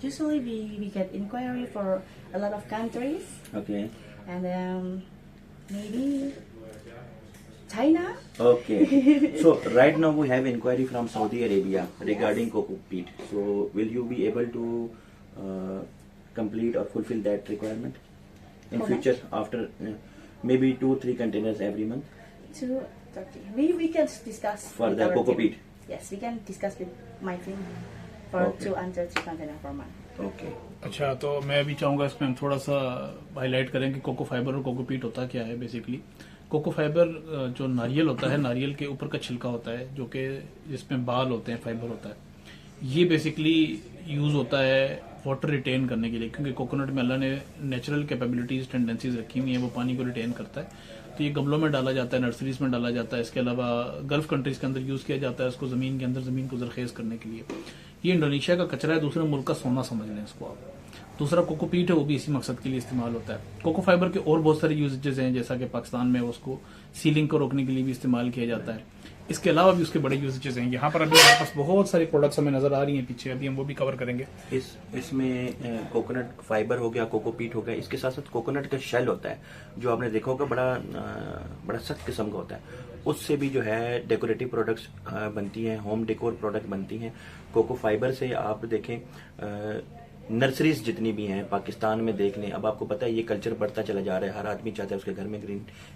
Usually we get inquiry for a lot of countries, Okay. and maybe China. Okay. So right now we have inquiry from Saudi Arabia regarding coco peat. So will you be able to complete or fulfill that requirement in How future after maybe 2-3 containers every month? 230. We can discuss For with the our coco team. peat? Yes, we can discuss with my team for Okay. 230 container per month. Okay. अच्छा, तो मैं भी चाहूँगा इसमें हम थोड़ा सा हाईलाइट करें कि कोको फाइबर और कोको पीट होता क्या है। बेसिकली कोको फाइबर जो नारियल होता है, नारियल के ऊपर का छिलका होता है, जो कि जिसमें बाल होते हैं, फाइबर होता है, ये बेसिकली यूज़ होता है वाटर रिटेन करने के लिए, क्योंकि कोकोनट में अल्लाह ने नेचुरल कैपेबिलिटीज, टेंडेंसीज रखी हुई हैं, वो पानी को रिटेन करता है। तो ये गमलों में डाला जाता है, नर्सरीज में डाला जाता है। इसके अलावा गल्फ कंट्रीज के अंदर यूज़ किया जाता है इसको, ज़मीन के अंदर ज़मीन को जरखेज़ करने के लिए। ये इंडोनेशिया का कचरा है, दूसरे मुल्क का सोना समझ लें इसको आप। दूसरा कोको पीट है, वो भी इसी मकसद के लिए इस्तेमाल होता है। कोको फाइबर के और बहुत सारे यूजेज हैं, जैसा कि पाकिस्तान में उसको सीलिंग को रोकने के लिए भी इस्तेमाल किया जाता है। इसके अलावा भी उसके बड़े यूजेज हैं। यहाँ पर अभी हमारे पास बहुत सारी प्रोडक्ट्स हमें नजर आ रही हैं पीछे, अभी हम वो भी कवर करेंगे। इसमें कोकोनट फाइबर हो गया, कोको पीट हो गया, इसके साथ साथ कोकोनट का शेल होता है, जो आपने देखा होगा बड़ा सख्त किस्म का होता है। उससे भी जो है डेकोरेटिव प्रोडक्ट्स बनती हैं, होम डेकोर प्रोडक्ट बनती हैं। कोको फाइबर से आप देखें नर्सरीज जितनी भी हैं पाकिस्तान में देख लें। अब आपको पता है ये कल्चर बढ़ता चला जा रहा है, हर आदमी चाहता है उसके घर में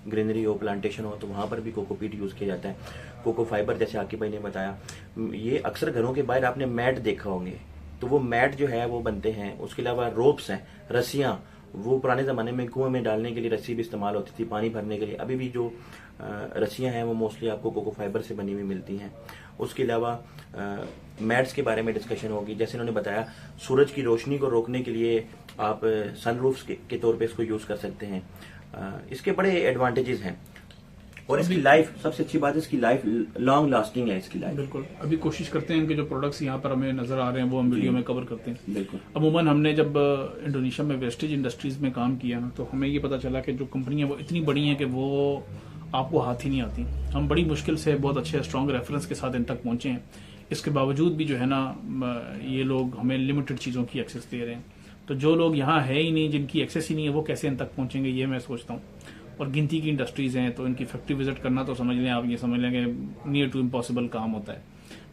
ग्रीनरी हो, प्लांटेशन हो, तो वहाँ पर भी कोकोपीट यूज़ किया जाता है। कोको फाइबर जैसे आकिब भाई ने बताया, ये अक्सर घरों के बाहर आपने मैट देखा होंगे, तो वो मैट जो है वो बनते हैं। उसके अलावा रोप्स हैं, रस्सियाँ, वो पुराने ज़माने में कुएं में डालने के लिए रस्सी भी इस्तेमाल होती थी, पानी भरने के लिए। अभी भी जो रस्सियाँ हैं वो मोस्टली आपको कोको फाइबर से बनी हुई मिलती हैं। उसके अलावा मैट्स के बारे में डिस्कशन होगी, जैसे उन्होंने बताया सूरज की रोशनी को रोकने के लिए आप सनरूफ्स के तौर पे इसको यूज़ कर सकते हैं। इसके बड़े एडवांटेजेस हैं। और इसकी लाइफ, सबसे अच्छी बात है इसकी लाइफ लॉन्ग लास्टिंग है इसकी लाइफ। बिल्कुल। अभी कोशिश करते हैं कि जो प्रोडक्ट्स यहाँ पर हमें नजर आ रहे हैं वो हम वीडियो में कवर करते हैं। बिल्कुल। अमूमन हमने जब इंडोनेशिया में वेस्टेज इंडस्ट्रीज में काम किया ना, तो हमें ये पता चला कि जो कंपनियां वो इतनी बड़ी हैं कि वो आपको हाथ ही नहीं आती। हम बड़ी मुश्किल से बहुत अच्छे स्ट्रॉन्ग रेफरेंस के साथ इन तक पहुंचे हैं। इसके बावजूद भी जो है ना, ये लोग हमें लिमिटेड चीज़ों की एक्सेस दे रहे हैं। तो जो लोग यहाँ है ही नहीं, जिनकी एक्सेस ही नहीं है, वो कैसे इन तक पहुंचेंगे, ये मैं सोचता हूँ। और गिनती की इंडस्ट्रीज हैं, तो इनकी फैक्ट्री विजिट करना तो समझ लें आप, ये समझ लें कि नियर टू इम्पॉसिबल काम होता है।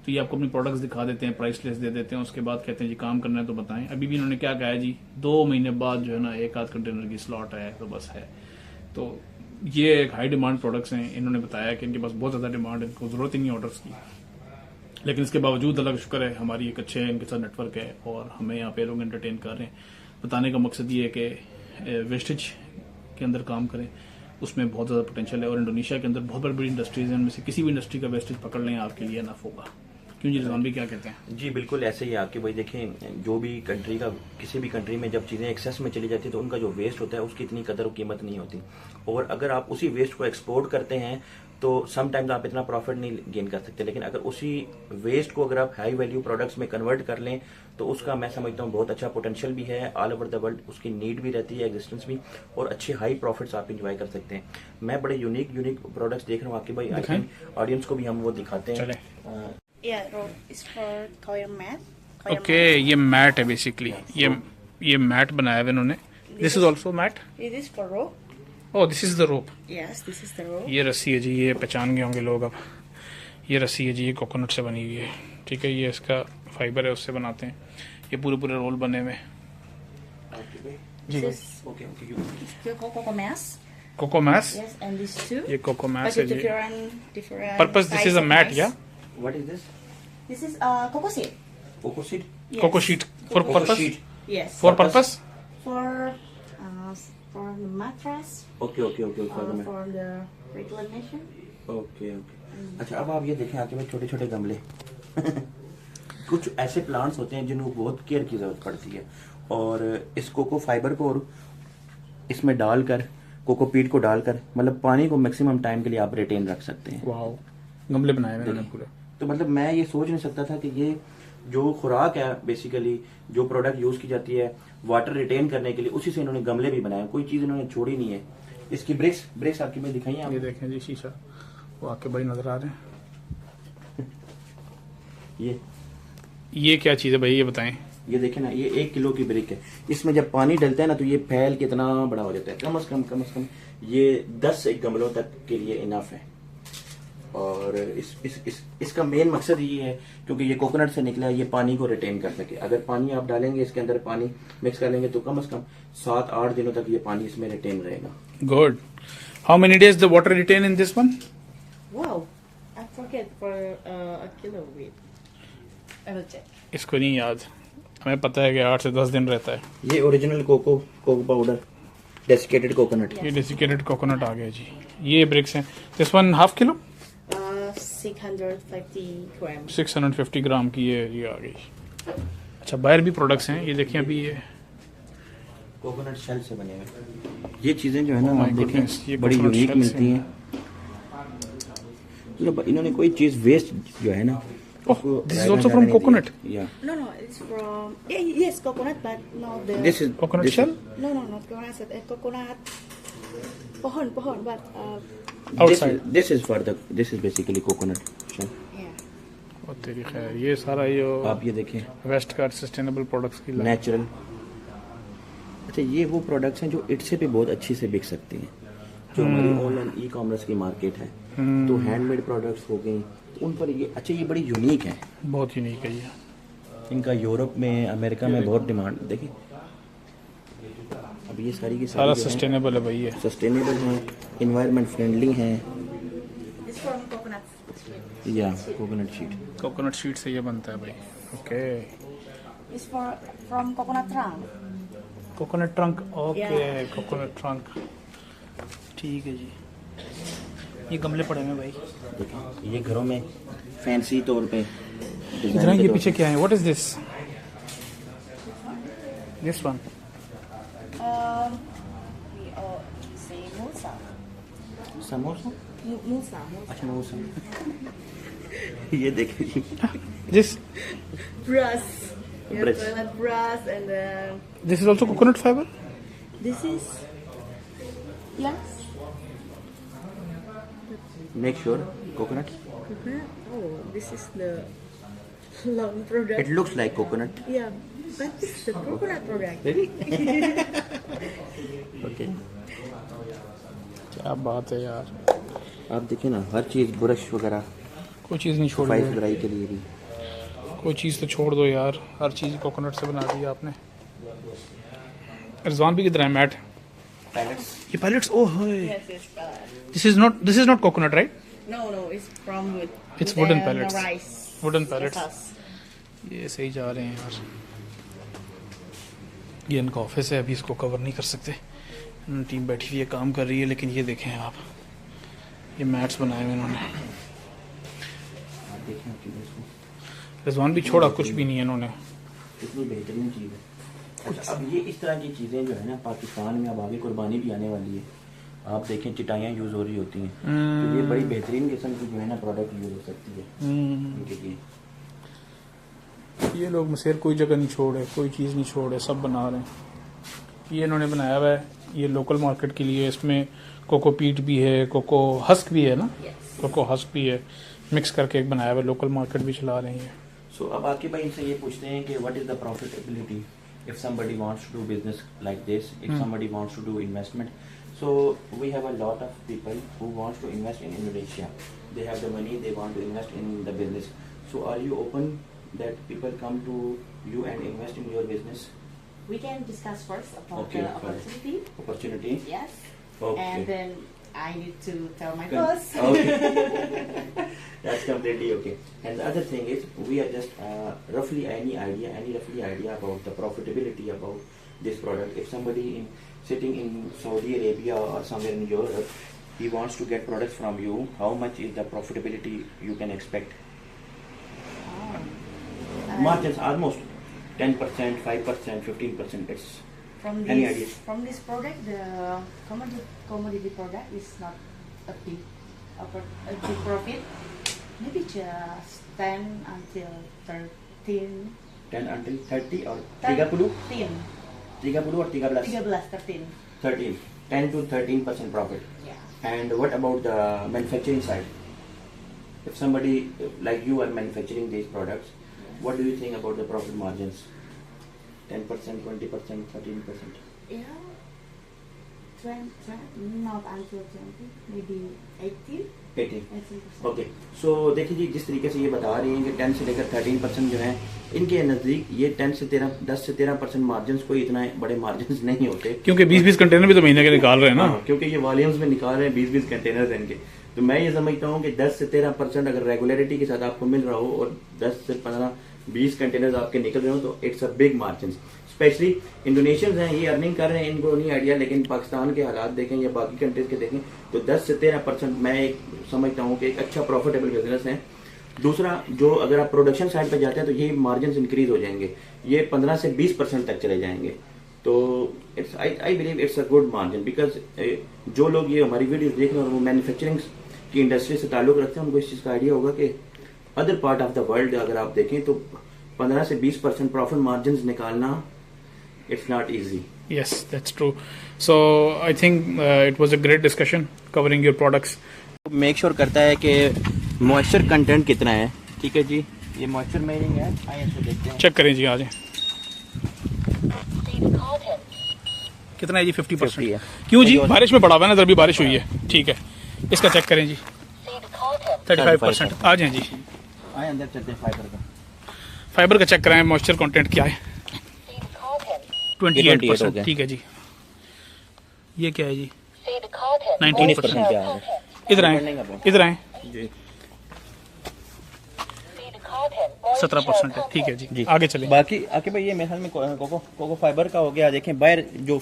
तो ये आपको अपनी प्रोडक्ट्स दिखा देते हैं, प्राइस लिस्ट दे देते हैं, उसके बाद कहते हैं जी काम करना है तो बताएं। अभी भी इन्होंने क्या कहा है जी, 2 महीने बाद जो है ना 1 आध कंटेनर की स्लॉट है, तो बस है। तो ये एक हाई डिमांड प्रोडक्ट्स हैं। इन्होंने बताया कि इनके पास बहुत ज़्यादा डिमांड है, इनको ज़रूरत ही नहीं ऑर्डर्स की। लेकिन इसके बावजूद अल्लाह का शुक्र है, हमारी एक अच्छे इनके साथ नेटवर्क है और हमें यहाँ पे लोग एंटरटेन कर रहे हैं। बताने का मकसद ये है कि वेस्टेज के अंदर काम करें, उसमें बहुत ज़्यादा पोटेंशियल है। और इंडोनेशिया के अंदर बहुत बड़ी बड़ी इंडस्ट्रीज हैं, उनमें से किसी भी इंडस्ट्री का वेस्टेज पकड़ लें आपके लिए नफ होगा। क्यों जी रिजवान भी क्या कहते हैं? जी बिल्कुल ऐसे ही आपके भाई देखें, जो भी कंट्री का, किसी भी कंट्री में जब चीज़ें एक्सेस में चली जाती है तो उनका जो वेस्ट होता है उसकी इतनी कदर और कीमत नहीं होती। और अगर आप उसी वेस्ट को एक्सपोर्ट करते हैं तो समटाइम्स आप इतना प्रॉफिट नहीं गेन कर सकते। लेकिन अगर उसी वेस्ट को अगर आप हाई वैल्यू प्रोडक्ट्स में कन्वर्ट कर लें तो उसका मैं समझता हूँ बहुत अच्छा पोटेंशियल भी है। ऑल ओवर द वर्ल्ड उसकी नीड भी रहती है, एग्जिस्टेंस भी, और अच्छे हाई प्रॉफिट्स आप इंजॉय कर सकते हैं। मैं बड़े यूनिक प्रोडक्ट्स देख रहा हूँ आपके भाई, ऑडियंस को भी हम वो दिखाते हैं। Yeah, rope is for coir mat. Okay, ये मैट है बेसिकली। ये मैट बनाया है इन्होंने। This is also mat. It is for rope. Oh, this is the rope. Yes, this is the rope. ये रस्सी है जी, ये पहचान गए होंगे लोग अब। ये रस्सी है जी, ये कोकोनट से बनी हुई है। ठीक है, ये इसका फाइबर है, उससे बनाते हैं। ये पूरे रोल बने हुए जी। This is cocoa mass. Cocoa mass. Yes, and these two. ये कोको But मैस है with जी। different purpose this size is a of mat mass. या what is this? This is cocoa seed. Cocoa seed? Yes. Cocoa sheet for Cocoa purpose. sheet. Yes. For purpose. For the mattress. Okay okay okay For the reclination. Okay okay. अच्छा, अब आप ये देखें आके में छोटे छोटे गमले कुछ ऐसे प्लांट्स होते हैं जिनको बहुत केयर की जरूरत पड़ती है, और इस कोको फाइबर को और इसमें डालकर, कोकोपीट को डालकर, मतलब पानी को मैक्सिमम टाइम के लिए आप रिटेन रख सकते हैं। वाओ, गमले बनाए हुए हैं पूरे। तो मतलब मैं ये सोच नहीं सकता था कि ये जो खुराक है, बेसिकली जो प्रोडक्ट यूज की जाती है वाटर रिटेन करने के लिए, उसी से इन्होंने गमले भी बनाए। कोई चीज इन्होंने छोड़ी नहीं है। इसकी ब्रिक्स आपकी में दिखाई ये आप? देखें जी शीशा, वो आपके बड़ी नजर आ रहे हैं। ये क्या चीज़ है भाई, ये बताएं। ये देखें ना, ये 1 किलो की ब्रिक है। इसमें जब पानी डलता है ना तो ये फैल के इतना बड़ा हो जाता है। कम से कम ये 10 गमलों तक के लिए इनफ है। और इसका मेन मकसद ये है, क्योंकि ये कोकोनट से निकला है, ये पानी को रिटेन कर सके। अगर पानी आप डालेंगे, इसके अंदर पानी मिक्स कर लेंगे, तो कम से कम 7-8 दिनों तक ये पानी इसमें रिटेन रहेगा। Good. How many days the water retain in this one? Wow, I forget for a kilo weight. I will check. इसको नहीं याद, हमें पता है कि 8 से 10 दिन रहता है। ये original cocoa powder, desiccated coconut. ये डेसिकेटेड कोकोनट आ गया जी। ये ब्रिक्स हैं। This one half kilo 650 grams. 650 gram की ये आ गई। अच्छा, बाहर भी प्रोडक्ट्स हैं, ये देखिए अभी ये कोकोनट शेल से बने हुए ये चीजें जो है ना, Oh my आप देखें goodness, ये बड़ी coconut यूनिक shell मिलती से। हैं। मतलब इन्होंने कोई चीज वेस्ट जो है ना, Oh, this is also from coconut? Yeah. No, it's from yes, coconut, but not the. This is Coconut this shell? No, not coconut. Coconut. Pohon, but Outside. This is basically coconut shell. yeah. और तेरी खैर, ये सारा ये आप ये देखें, वेस्ट का सस्टेनेबल प्रोडक्ट्स की line। नेचुरल। अच्छा, ये वो प्रोडक्ट्स हैं जो इटसे पे बहुत अच्छी से बिक सकती हैं, जो हमारी ऑनलाइन ई कॉमर्स की मार्केट है। तो हैंडमेड प्रोडक्ट्स हो गई, तो उन पर ये अच्छा, ये बड़ी यूनिक है। बहुत यूनिक है ये। इनका यूरोप में, अमेरिका में बहुत डिमांड। देखिए अब ये सारी की सारा सारी सस्टेनेबल है भाई ये। सस्टेनेबल हैं, इन्वायरमेंट फ्रेंडली हैं। It's from coconut. या कोकोनट शीट। कोकोनट शीट से ये बनता है भाई। Okay, It's from coconut trunk. Coconut trunk. Okay, Yeah. Coconut trunk. ठीक है जी। ये गमले पड़े हैं भाई। देखिए ये घरों में फैंसी तौर पे डिजाइन इधर के ये तौर पीछे पे। क्या है? What is this? This one We all say musa. Samosa. Musa. अच्छा वो सब ये देखिए जी this Brush. Yeah, Brush. toilet brush and this is also coconut fibre. this is yes. Make sure coconut Coconut. Oh, this is the long product. It looks like coconut Yeah, but this is the coconut product. Really okay क्या बात है यार, आप देखिए ना हर चीज़ ब्रश वगैरह कोई चीज़ नहीं छोड़ सफाई दी, सुथराई के लिए भी कोई चीज़ तो छोड़ दो यार, हर चीज़ कोकोनट से बना दी आपने. रिजवान भी किधर है मैट? पैलेट्स ये pallets, oh Yes, yes. This is not coconut right? No, it's from wood. It's With, wooden the pellets. Rice. Wooden pellets. Sauce. ये सही जा रहे हैं यार. ये इनका ऑफिस है, अभी इसको कवर नहीं कर सकते. टीम बैठी हुई है, काम कर रही है, लेकिन ये देखें आप, ये मैट्स बनाए हुए इन्होंने. आप देखें आप चीज़ें इसको रिजवान भी छोड़ा कुछ भी नहीं है इन्होंने. कितनी बेहतरीन चीज़ है. अच्छा अब ये इस तरह की चीज़ें जो है ना पाकिस्तान में अब आगे कुर्बानी भी आने वाली है. आप देखें चिटाइयाँ यूज़ हो रही होती हैं तो ये बड़ी बेहतरीन किस्म की जो है ना प्रोडक्ट यूज़ हो सकती है इनके लिए. ये लोग मसेर कोई जगह नहीं छोड़े, कोई चीज़ नहीं छोड़े, सब बना रहे हैं. ये इन्होंने बनाया हुआ है, ये लोकल मार्केट के लिए. इसमें कोको पीट भी है, कोको हस्क भी है ना, Yes. कोको हस्क भी है, मिक्स करके एक बनाया हुआ है. लोकल मार्केट भी चला रहे हैं. सो अब आपके भाई इनसे ये पूछते हैं कि what is the profitability if somebody wants to do business like this, if somebody wants to do investment. So we have a lot of people who wants to invest in Indonesia. They have the money, they want to invest in the business. So are you open that people come to you and invest in your business? We can discuss first about Okay, the opportunity. Opportunity? Yes. Okay. And then I need to tell my Good. boss. Okay. That's completely okay. And the other thing is, we are just roughly any roughly idea about the profitability about this product. If somebody sitting in Saudi Arabia or somewhere in Europe, he wants to get products from you, how much is the profitability you can expect? Margins almost 10%, 5%, 15%. It's From Any this ideas? from this product, the commodity product is not a big profit. Maybe just 10 until 13. 10 until 30 or 30 or 13. 13 or 13 13. 13 10 to 13% profit. Yeah. And what about the manufacturing side? If somebody like you are manufacturing these products, what do you think about the profit margins? 10%, 20%, 13%? Yeah. 20, not until 20, maybe 18. 18. 18%. Okay so देखिए जी जिस तरीके से ये बता रही हैं कि 10 से लेकर 13% जो है इनके नज़दीक ये 10 से 13% मार्जिन कोई इतना बड़े मार्जिन नहीं होते. क्योंकि 20-20 कंटेनर भी तो महीने के निकाल रहे हैं ना. हाँ, क्योंकि ये वॉल्यूम्स में निकाल रहे हैं 20-20 कंटेनर इनके. तो मैं ये समझता हूँ कि 10 से 13% अगर रेगुलरिटी के साथ आपको मिल रहा हो और 10 से 15-20 कंटेनर आपके निकल रहे हो तो it's a big margin. Specially Indonesians हैं ये अर्निंग कर रहे हैं, इनको नहीं आइडिया, लेकिन पाकिस्तान के हालात देखें या बाकी कंट्रीज के देखें तो 10 से 13% मैं एक समझता हूँ कि एक अच्छा प्रॉफिटेबल बिजनेस है. दूसरा जो अगर आप प्रोडक्शन साइड पे जाते हैं तो ये मार्जिन इंक्रीज हो जाएंगे, ये 15 से 20% तक चले जाएंगे. तो it's I believe it's a good margin because जो लोग ये हमारी वीडियोस देख रहे हैं और वो मैन्युफैक्चरिंग की इंडस्ट्री से ताल्लुक रखते हैं उनको इस चीज़ का आइडिया होगा कि other part of the world अगर आप देखें तो 15 से 20% प्रॉफिट मार्जिन निकालना it's not easy. Yes, that's true. So I think it was a great discussion covering your products. Make sure करता है कि मॉइस्चर कंटेंट कितना है. ठीक है जी, ये मॉइस्चर मेजरिंग है, आइए इसको देखते हैं. चेक करें जी, आ जाएं. कितना है जी? 50% है. क्यों जी? बारिश में पड़ा हुआ है ना, इधर भी बारिश हुई है. ठीक है, इसका चेक करें जी. 35%. आ जाएं जी, आए अंदर चलते हैं. फाइबर का चेक कराएं. मॉइस्चर कंटेंट क्या है? 28%. ठीक है जी. ये क्या है जी? 19%. क्या है? इधर आए, इधर आए. 17% है. ठीक है जी, आगे चलें. बाकी आके भाई ये मेरे ख्याल में कोको फाइबर का हो गया. देखें बाहर जो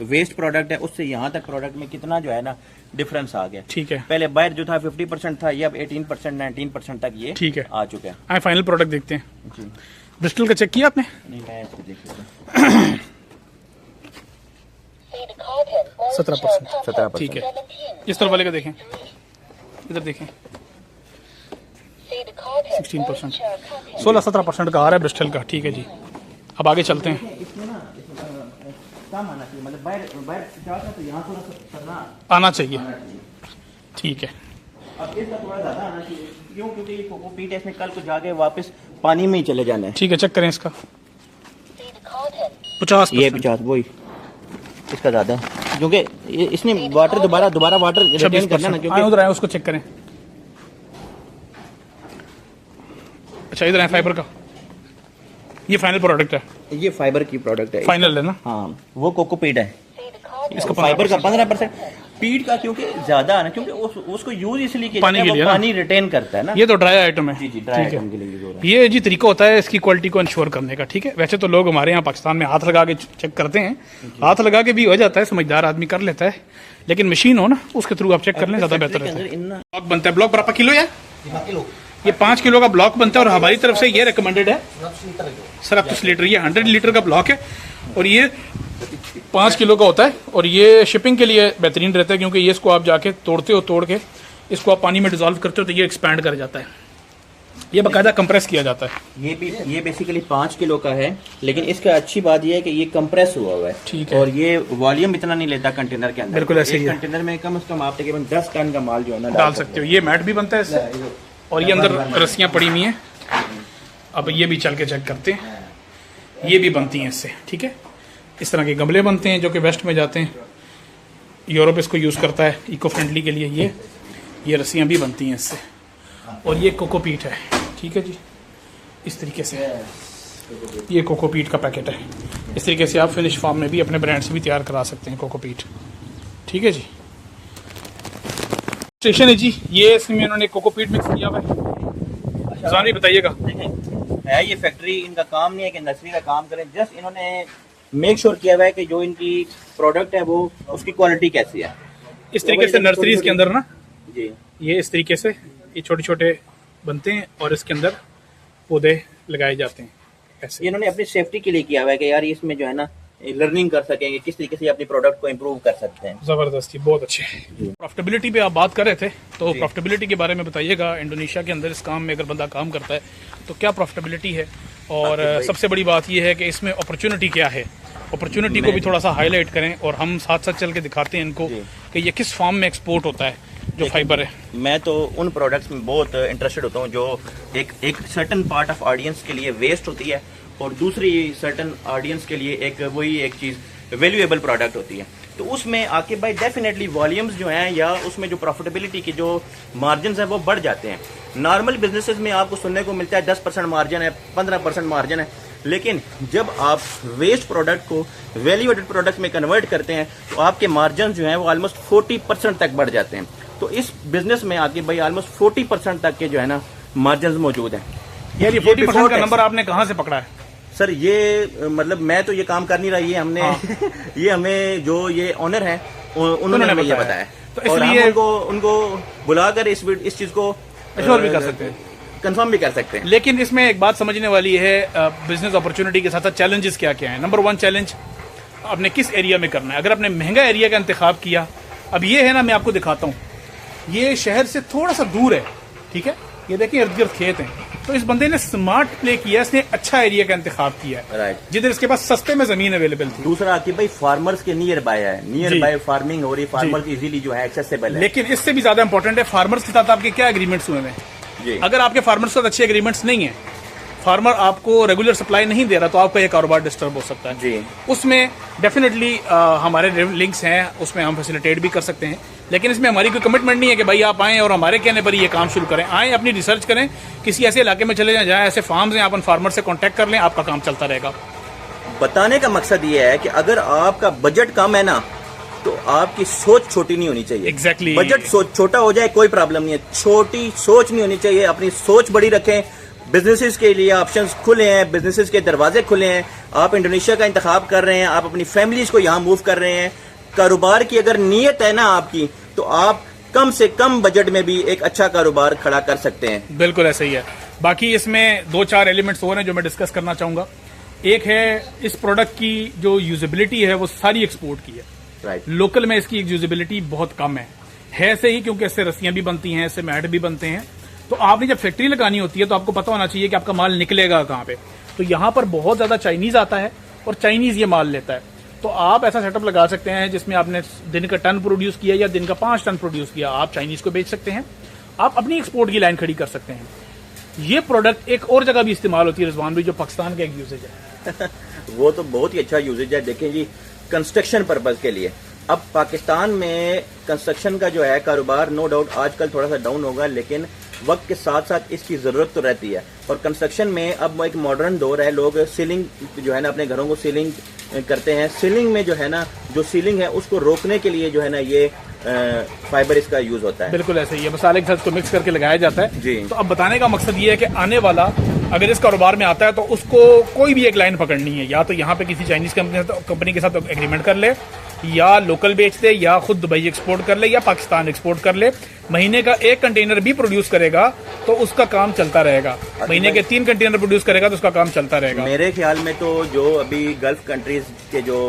वेस्ट प्रोडक्ट है उससे यहाँ तक प्रोडक्ट में कितना जो है ना डिफरेंस आ गया. ठीक है. पहले बाहर जो था 50% था, ये अब 18% 19% तक ये ठीक है आ चुका है. आए फाइनल प्रोडक्ट देखते हैं. जी ब्रिस्टल का चेक किया आपने? नहीं, मैं इसको देख लेता हूं. 17%. 17%. ठीक है. इस तरफ वाले का देखें. इधर देखें 16%, 16-17% का आ रहा है ब्रिस्टल का। ठीक है जी, अब आगे चलते हैं। इसमें ना कम आना चाहिए, मतलब बाहर जाता तो यहाँ थोड़ा सा करना आना चाहिए, ठीक है। अब इसका थोड़ा ज़्यादा आना चाहिए, क्यों? क्योंकि ये कोकोपीट है, इसमें कल को जाके वापस पानी में ही चले जाना है। ठीक है, चेक करें इसका 50, ये 50 वही इसका ज़्यादा, क्योंकि इसने वाटर दोबारा वाटर रिटेन करना ना, क्योंकि उधर आए उसको चेक करें। अच्छा इधर है फाइबर का, ये फाइनल प्रोडक्ट है, ये फाइबर की प्रोडक्ट है, फाइनल है ना। हाँ वो कोकोपीट है, इसका फाइबर का 15%, पीट का क्योंकि ज्यादा आना, क्योंकि उसको यूज इसलिए किया पानी जाता है, के लिए वो ना? पानी रिटेन करता है ना। ये तो ड्राई आइटम है। जी जी, ड्राई ठीक है। आइटम के लिए यूज हो रहा ये जी तरीका होता है इसकी क्वालिटी को इंश्योर करने का। ठीक है, वैसे तो लोग हमारे यहाँ पाकिस्तान में हाथ लगा के चेक करते हैं, हाथ लगा के भी हो जाता है, समझदार आदमी कर लेता है, लेकिन मशीन हो ना उसके थ्रू आप चेक कर लें, ज्यादा बेहतर रहता है। ब्लॉक बनता है, ब्लॉक बराबर किलो है, ये 5 किलो का ब्लॉक बनता है, और हमारी तरफ से ये रिकमेंडेड है सिर्फ लीटर, ये 100 लीटर का ब्लॉक है, और ये 5 किलो का होता है, और ये शिपिंग के लिए बेहतरीन रहता है, क्योंकि ये इसको आप जाके तोड़ के इसको आप पानी में डिजोल्व करते हो तो ये एक्सपैंड कर जाता है, ये बाकायदा कंप्रेस किया जाता है। ये बेसिकली 5 किलो का है, लेकिन इसका अच्छी बात ये है कि ये कंप्रेस हुआ है। ठीक है। और ये वॉल्यूम इतना नहीं लेता कंटेनर के अंदर। बिल्कुल ऐसे ही है। कंटेनर में कम से कम आप तकरीबन 10 टन का माल जो है ना डाल सकते हो। ये मैट भी बनता है इससे, और ये अंदर रस्सियाँ पड़ी हुई हैं। अब ये भी चल के चेक करते हैं, ये भी बनती हैं इससे। ठीक है, इस तरह के गमले बनते हैं जो कि वेस्ट में जाते हैं, यूरोप इसको यूज़ करता है इको फ्रेंडली के लिए। ये रस्सियाँ भी बनती हैं इससे, और ये कोकोपीट है। ठीक है जी, इस तरीके से ये कोकोपीट का पैकेट है। इस तरीके से आप फिनिश फॉर्म में भी अपने ब्रांड से भी तैयार करा सकते हैं कोकोपीट। ठीक है जी, स्टेशन है जी, ये इसमें इन्होंने कोकोपीट मिक्स किया हुआ है। जानी बताइएगा। है ये फैक्ट्री, इनका काम नहीं है कि नर्सरी का काम करें, जस्ट इन्होंने मेक श्योर किया हुआ है कि जो इनकी प्रोडक्ट है वो उसकी क्वालिटी कैसी है। इस तरीके से नर्सरीज के अंदर ना जी, ये इस तरीके से ये छोटे छोटे बनते हैं, और इसके अंदर पौधे लगाए जाते हैं ऐसे। ये इन्होंने अपनी सेफ्टी के लिए किया हुआ है कि यार इसमें जो है ना लर्निंग कर सकेंगे, किस तरीके से अपनी प्रोडक्ट को इम्प्रूव कर सकते हैं। जबरदस्ती, बहुत अच्छे। प्रॉफिटेबिलिटी पे आप बात कर रहे थे, तो प्रॉफिटेबिलिटी के बारे में बताइएगा। इंडोनेशिया के अंदर इस काम में अगर बंदा काम करता है तो क्या प्रॉफिटेबिलिटी है, और सबसे बड़ी बात यह है कि इसमें अपॉर्चुनिटी क्या है। अपॉर्चुनिटी को भी थोड़ा सा हाईलाइट करें, और हम साथ साथ चल के दिखाते हैं इनको कि ये किस फॉर्म में एक्सपोर्ट होता है जो फाइबर है। मैं तो उन प्रोडक्ट्स में बहुत इंटरेस्टेड होता हूँ जो एक सर्टन पार्ट ऑफ ऑडियंस के लिए वेस्ट होती है, और दूसरी सर्टन ऑडियंस के लिए एक चीज़ वैल्यूएबल प्रोडक्ट होती है। तो उसमें आके भाई डेफिनेटली वॉल्यूम्स जो हैं, या उसमें जो प्रॉफिटेबिलिटी की जो मार्जिन है वो बढ़ जाते हैं। नॉर्मल बिजनेसेस में आपको सुनने को मिलता है 10% मार्जिन है, 15% मार्जिन है, लेकिन जब आप वेस्ट प्रोडक्ट को वैल्यू एडेड प्रोडक्ट में कन्वर्ट करते हैं तो आपके मार्जिन जो हैं वो ऑलमोस्ट 40% तक बढ़ जाते हैं। तो इस बिजनेस में आके भाई ऑलमोस्ट 40% तक के जो है ना मार्जिन मौजूद हैं। यार ये 40% का नंबर आपने कहाँ से पकड़ा है? सर ये मतलब मैं तो ये काम कर नहीं रहा, ये हमने ये हमें जो ये ऑनर है उन्होंने हमें ये बताया, तो और इसलिए हम उनको बुलाकर इस चीज को एश्योर भी कर सकते हैं, कंफर्म भी कर सकते हैं। लेकिन इसमें एक बात समझने वाली है, बिजनेस अपॉर्चुनिटी के साथ साथ चैलेंजेस क्या क्या है। नंबर 1 चैलेंज, आपने किस एरिया में करना है। अगर आपने महंगा एरिया का इंतखाब किया, अब ये है ना, मैं आपको दिखाता हूँ, ये शहर से थोड़ा सा दूर है। ठीक है, ये देखिए इर्द गिर्द खेत हैं, तो इस बंदे ने स्मार्ट प्ले किया, इसने अच्छा एरिया का इंतखाब किया है, राइट, जिधर इसके पास सस्ते में जमीन अवेलेबल थी। दूसरा आके भाई फार्मर्स के नियर बाय है, नियर बाय फार्मिंग हो रही, फार्मर्स इजीली जो है एक्सेसिबल है। लेकिन इससे भी ज्यादा इंपॉर्टेंट है फार्मर्स के साथ आपके क्या एग्रीमेंट्स हुए हैं। अगर आपके फार्मर्स के साथ अच्छे एग्रीमेंट्स नहीं है, फार्मर आपको रेगुलर सप्लाई नहीं दे रहा, तो आपका ये कारोबार डिस्टर्ब हो सकता है जी। उसमें डेफिनेटली हमारे लिंक्स हैं, उसमें हम फैसिलिटेट भी कर सकते हैं, लेकिन इसमें हमारी कोई कमिटमेंट नहीं है कि भाई आप आएँ और हमारे कहने पर ये काम शुरू करें। आएँ, अपनी रिसर्च करें, किसी ऐसे इलाके में चले जाएं जहाँ ऐसे फार्म्स हैं, आप उन फार्मर से कॉन्टैक्ट कर लें, आपका काम चलता रहेगा। बताने का मकसद ये है कि अगर आपका बजट कम है ना, तो आपकी सोच छोटी नहीं होनी चाहिए। एग्जैक्टली, बजट छोटा हो जाए कोई प्रॉब्लम नहीं है, छोटी सोच नहीं होनी चाहिए, अपनी सोच बड़ी रखें। बिजनेसेस के लिए ऑप्शंस खुले हैं, बिजनेसेस के दरवाजे खुले हैं। आप इंडोनेशिया का इंतखाब कर रहे हैं, आप अपनी फैमिलीज को यहाँ मूव कर रहे हैं। कारोबार की अगर नीयत है ना आपकी, तो आप कम से कम बजट में भी एक अच्छा कारोबार खड़ा कर सकते हैं। बिल्कुल ऐसा ही है। बाकी इसमें 2-4 एलिमेंट्स और हैं जो मैं डिस्कस करना चाहूंगा। एक है, इस प्रोडक्ट की जो यूजेबिलिटी है वो सारी एक्सपोर्ट की है, राइट। लोकल में इसकी यूजेबिलिटी बहुत कम है। है से ही, क्योंकि इससे रस्सियां भी बनती हैं, इससे मैट भी बनते हैं। तो आपने जब फैक्ट्री लगानी होती है तो आपको पता होना चाहिए कि आपका माल निकलेगा कहाँ पे। तो यहाँ पर बहुत ज्यादा चाइनीज आता है और चाइनीज ये माल लेता है। तो आप ऐसा सेटअप लगा सकते हैं जिसमें आपने दिन का टन प्रोड्यूस किया या दिन का 5 टन प्रोड्यूस किया, आप चाइनीज को बेच सकते हैं, आप अपनी एक्सपोर्ट की लाइन खड़ी कर सकते हैं। ये प्रोडक्ट एक और जगह भी इस्तेमाल होती है रिजवान भाई, जो पाकिस्तान का एक यूजेज है। वो तो बहुत ही अच्छा यूजेज है। देखें जी, कंस्ट्रक्शन पर्पज के लिए अब पाकिस्तान में कंस्ट्रक्शन का जो है कारोबार नो डाउट आजकल थोड़ा सा डाउन होगा, लेकिन वक्त के साथ साथ इसकी ज़रूरत तो रहती है। और कंस्ट्रक्शन में अब एक मॉडर्न दौर है, लोग सीलिंग जो है ना अपने घरों को सीलिंग करते हैं। सीलिंग में जो है ना, जो सीलिंग है उसको रोकने के लिए जो है ना ये फाइबर इसका यूज होता है। बिल्कुल ऐसे ही है, मसाले के साथ इसको मिक्स करके लगाया जाता है जी। तो अब बताने का मकसद ये है कि आने वाला अगर इस कारोबार में आता है तो उसको कोई भी एक लाइन पकड़नी है, या तो यहाँ पे किसी चाइनीज कंपनी के साथ एग्रीमेंट कर ले, या लोकल बेच दे, या खुद दुबई एक्सपोर्ट कर ले, या पाकिस्तान एक्सपोर्ट कर ले। महीने का 1 कंटेनर भी प्रोड्यूस करेगा तो उसका काम चलता रहेगा, महीने के 3 कंटेनर प्रोड्यूस करेगा तो उसका काम चलता रहेगा। मेरे ख्याल में तो जो अभी गल्फ कंट्रीज के जो